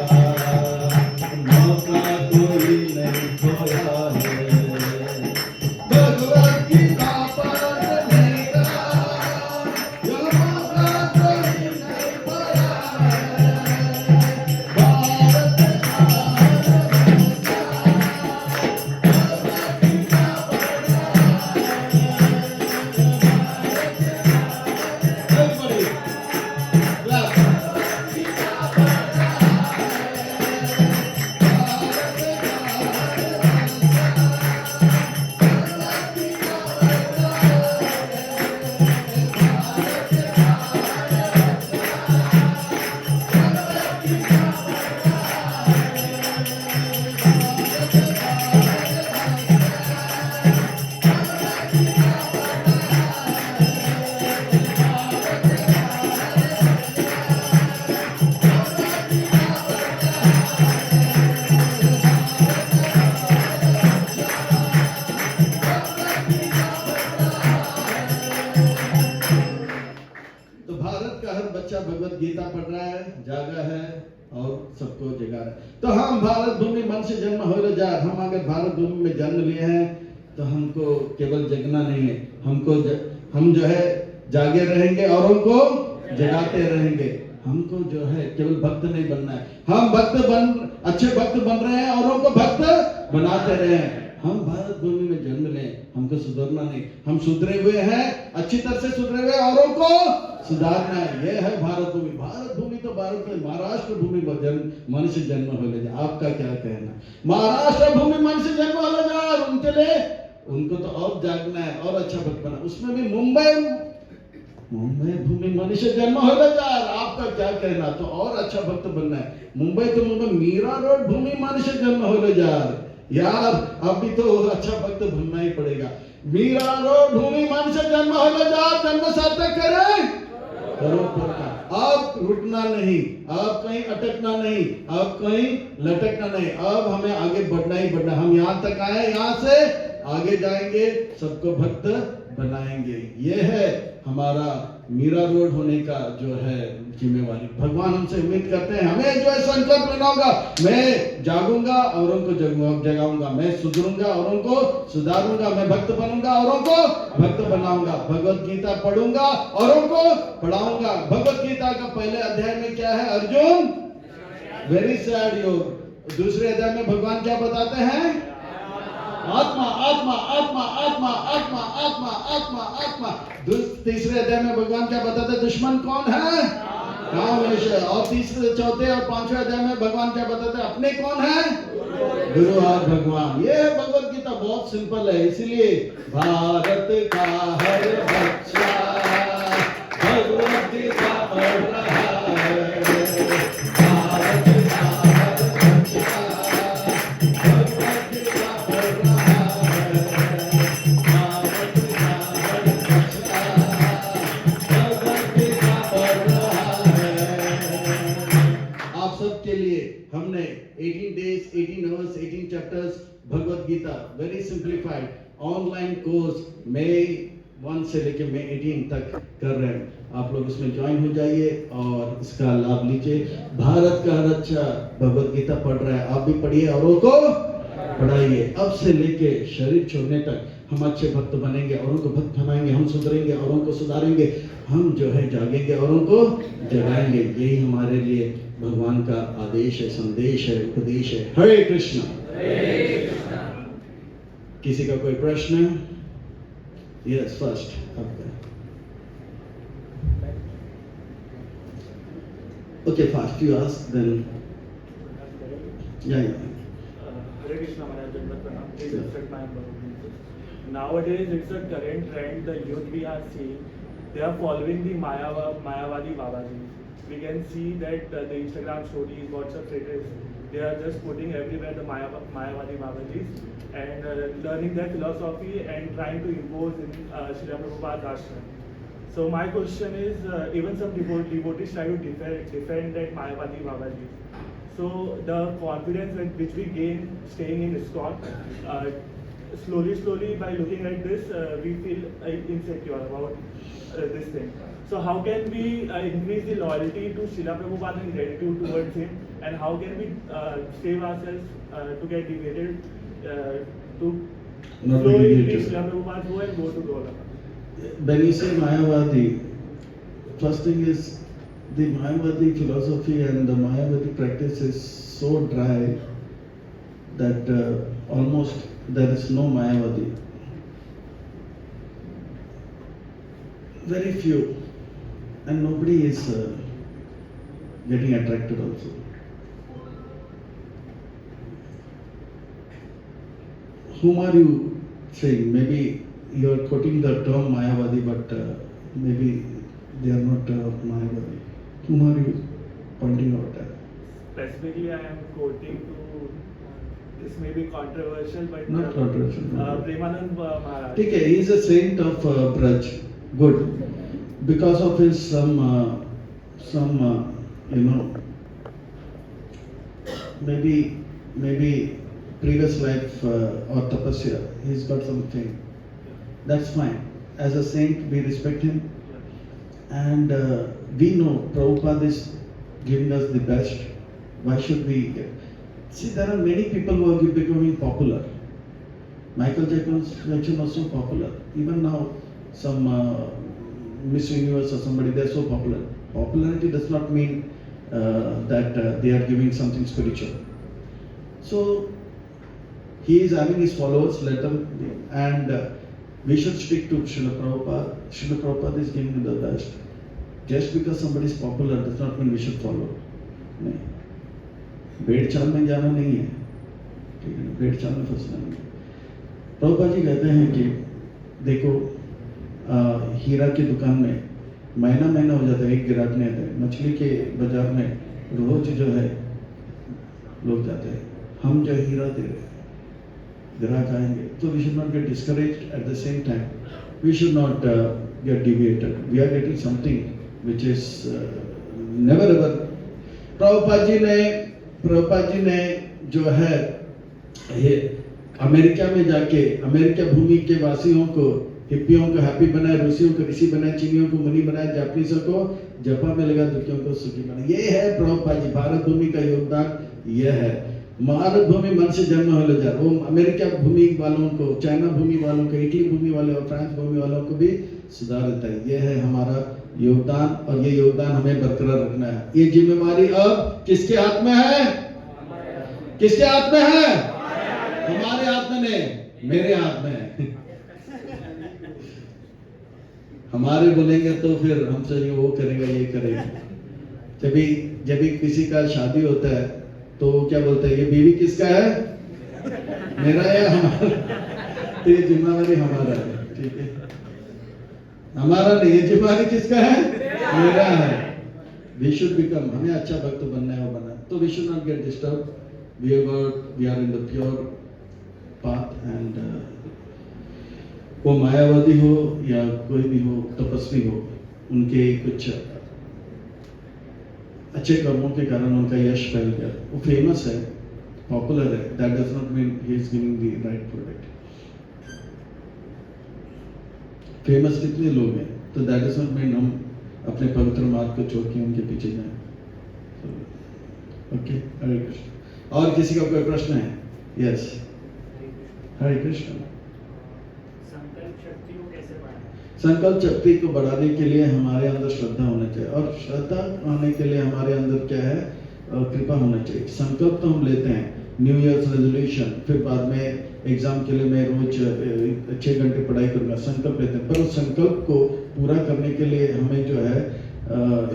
मौका कोई नहीं खोया है, भगवत गीता पढ़ने का ये मौका कोई नहीं खोया है। भारत तो भारत का हर बच्चा भगवत गीता पढ़ रहा है, जागा है और सबको जगा है। तो हम भारत भूमि मन से जन्म हो जा, हम अगर भारत भूमि में जन्म लिए हैं तो हमको केवल जगना नहीं है, हमको हम जो है जागे रहेंगे और उनको जगाते रहेंगे। हमको जो है केवल भक्त नहीं बनना है, हम अच्छे भक्त बन रहे हैं, औरों को भक्त बनाते रहे। हम भारत भूमि में जन्म लें, हमको सुधरना नहीं, हम सुधरे हुए हैं, अच्छी तरह से सुधरे हुए, औरों को सुधारना है। ये है भारत भूमि। भारत भूमि तो भारत में महाराष्ट्र भूमि पर जन्म मनुष्य जन्म हो ले जाए। आपका क्या कहना? महाराष्ट्र भूमि मनुष्य जन्म हो ले जाए, और उनके लिए उनको तो और जागना है और अच्छा भक्त बना। उसमें भी मुंबई भूमि मनुष्य जन्म हो ले जाए, आपका क्या कहना? तो और अच्छा भक्त बनना है। मुंबई तो मुंबई मीरा रोड भूमि मनुष्य जन्म हो ले जाए, यार अभी तो अच्छा भक्त बनना ही पड़ेगा। मीरा रोड भूमि मनुष्य जन्म हो ले जाए, जन्म सार्थक करें। अब रुकना नहीं, अब कहीं अटकना नहीं, अब कहीं लटकना नहीं, अब हमें आगे बढ़ना ही बढ़ना। हम यहाँ तक आए, यहाँ से आगे जाएंगे, सबको भक्त बनाएंगे। ये है हमारा मीरा रोड होने का जो है जिम्मेवारी। भगवान हमसे उम्मीद करते हैं, हमें जो है संकल्प लेना होगा, मैं जागूंगा औरों को जगाऊंगा, मैं सुधरूंगा औरों को सुधारूंगा, मैं भक्त बनूंगा औरों को भक्त बनाऊंगा, भगवत गीता पढ़ूंगा औरों को पढ़ाऊंगा। भगवत गीता का पहले अध्याय में क्या है? अर्जुन वेरी सैड योग। दूसरे अध्याय में भगवान क्या बताते हैं? आत्मा आत्मा आत्मा आत्मा आत्मा आत्मा आत्मा आत्मा। तीसरे अध्याय में भगवान क्या बताते हैं? दुश्मन कौन है? काम विषय। और तीसरे, चौथे और पांचवें अध्याय में भगवान क्या बताते हैं? अपने कौन है? गुरु और भगवान। ये भगवत गीता बहुत सिंपल है, इसीलिए भारत का हर बच्चा भगवत गीता पढ़ रहा है। हमने 18 days 18 hours 18 chapters Bhagavad Gita very simplified online course मई 1 से लेके मई 18 तक कर रहे हैं। आप लोग उसमें ज्वाइन हो जाइए और इसका लाभ लीजिए। भारत का हर अच्छा भगवत गीता पढ़ रहा है, आप भी पढ़िए, औरों को पढ़ाइए। अब से लेके शरीर छोड़ने तक हम अच्छे भक्त बनेंगे, औरों को भक्त बनाएंगे, हम सुधरेंगे, औरों को सुधारेंगे, हम जो है जागेंगे, औरों को जगाएंगे। यही हमारे लिए भगवान का आदेश है, संदेश है, उपदेश है। हरे कृष्णा। किसी का कोई प्रश्न? यस, फर्स्ट आपका। Okay, first you ask then. या Hare Krishna Maharaj, Dandavat Pranam. Please accept my apologies. Nowadays, it's a current trend. The youth we are seeing, they are following the Mayavadi Babajis. We can see that the Instagram stories, WhatsApp status, they are just putting everywhere the Mayavadi Babajis and learning their philosophy and trying to impose in Srila Prabhupada's ashram. So my question is, even some devotees try to defend that Mayavadi Babajis. So the confidence which we gain staying in ISKCON, slowly by looking at this, we feel insecure about this thing. So how can we increase the loyalty to Srila Prabhupada and gratitude towards him, and how can we save ourselves to get deviated to Not flow really in the deviated. Srila Prabhupada flow and go to Gaura? When you say Mayavadi, first thing is the Mayavadi philosophy and the Mayavadi practice is so dry that almost there is no Mayavadi. Very few, and nobody is getting attracted also. Whom are you saying? Maybe you are quoting the term Mayavadi, but maybe they are not Mayavadi. Whom are you pointing out at? Specifically, I am quoting to, this may be controversial, but Not controversial. Premanand Maharaj. ठीक है, he is a saint of Braj. Good. Because of his some you know, maybe previous life or tapasya, he's got something. That's fine. As a saint, we respect him, and we know Prabhupada is giving us the best. Why should we? See, there are many people who are becoming popular. Michael Jackson was so popular. Even now, some Miss Universe or somebody, they're so popular. Popularity does not mean that they are giving something spiritual. So he is having his followers, let them be. And we should stick to Srila Prabhupada. Srila Prabhupada is giving the best. Just because somebody is popular does not mean we should follow. नहीं, भेड़ चाल में जाना नहीं है, ठीक है, भेड़ चाल में फंसना नहीं है। प्रभुपाद जी कहते हैं कि देखो हीरा की दुकान में महीना हो जाता है, एक ग्राहक नहीं आता है। मछली के बाजार में रोज जो है लोग जाते हैं, हम जो हीरा दे रहे हैं, ग्राहक आएंगे। तो we should not get discouraged, at the same time we should not get deviated. We are getting something which is never ever. Prabhupada ji ने जो है ये अमेरिका में जाके अमेरिका भूमि के वासियों को, हिप्पियों को हैप्पी बनाए, रूसियों को ऋषि बनाए, चीनियों को मुनि बनाए, जापानीसों को जपा में लगा, दुखियों को सुखी बनाए। ये है प्रभुपाद जी, भारत भूमि का योगदान ये है। भारत भूमि मन से जन्म हो ले जा, वो अमेरिका भूमि वालों को, चाइना भूमि वालों को, इटली भूमि वाले और फ्रांस भूमि वालों को भी सुधार देता है। ये है हमारा योगदान और ये योगदान हमें बरकरार रखना है। ये जिम्मेवारी अब किसके हाथ में है? किसके हाथ में है? हमारे हाथ में नहीं, मेरे हाथ में है। हमारे बोलेंगे तो फिर हमसे वो करेगा, ये करेगा। जब भी किसी का शादी होता है तो वो क्या बोलता है, ये बीवी किसका है? मेरा या हमारा? तो ये जिम्मेवारी हमारा है, ठीक है, हमारा नहीं। ये जिम्मेवारी किसका है? मेरा है। वी शुड बिकम, हमें अच्छा भक्त बनना है, वो बनना है। तो we should not get disturb. We are in the pure path and वो मायावादी हो या कोई भी हो, तपस्वी हो, उनके कुछ अच्छे कर्मों के कारण उनका यश फैल गया, वो फेमस है, पॉपुलर है, that does not mean he is giving the right product. Famous कितने लोग हैं, तो दैट डज नॉट मीन हम अपने पवित्र मार्ग को छोड़ के उनके पीछे जाएं। ओके, हरे कृष्ण। और किसी का कोई प्रश्न है? यस, हरे कृष्ण। संकल्प शक्ति को बढ़ाने के लिए हमारे अंदर श्रद्धा होना चाहिए, और श्रद्धा आने के लिए हमारे अंदर क्या है? कृपा होना चाहिए। संकल्प तो हम लेते हैं, न्यू ईयर्स रेजोल्यूशन, फिर बाद में एग्जाम के लिए मैं रोज 6 घंटे पढ़ाई करूंगा, संकल्प लेते हैं। पर उस संकल्प को पूरा करने के लिए हमें जो है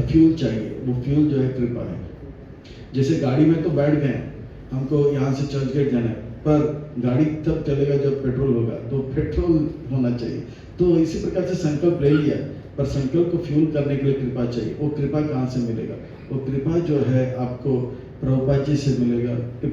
फ्यूल चाहिए। वो फ्यूल जो है कृपा है। जैसे गाड़ी में तो बैठ गए, हमको यहाँ से चर्च गेट जाना है, पर गाड़ी तब चलेगा जब पेट्रोल होगा, तो पेट्रोल होना चाहिए। तो इसी प्रकार से संकल्प ले लिया, पर संकल्प को फ्यूल करने के लिए कृपा चाहिए। वो कृपा कहाँ से मिलेगा? वो कृपा जो है आपको प्रभुपाद जी से मिलेगा।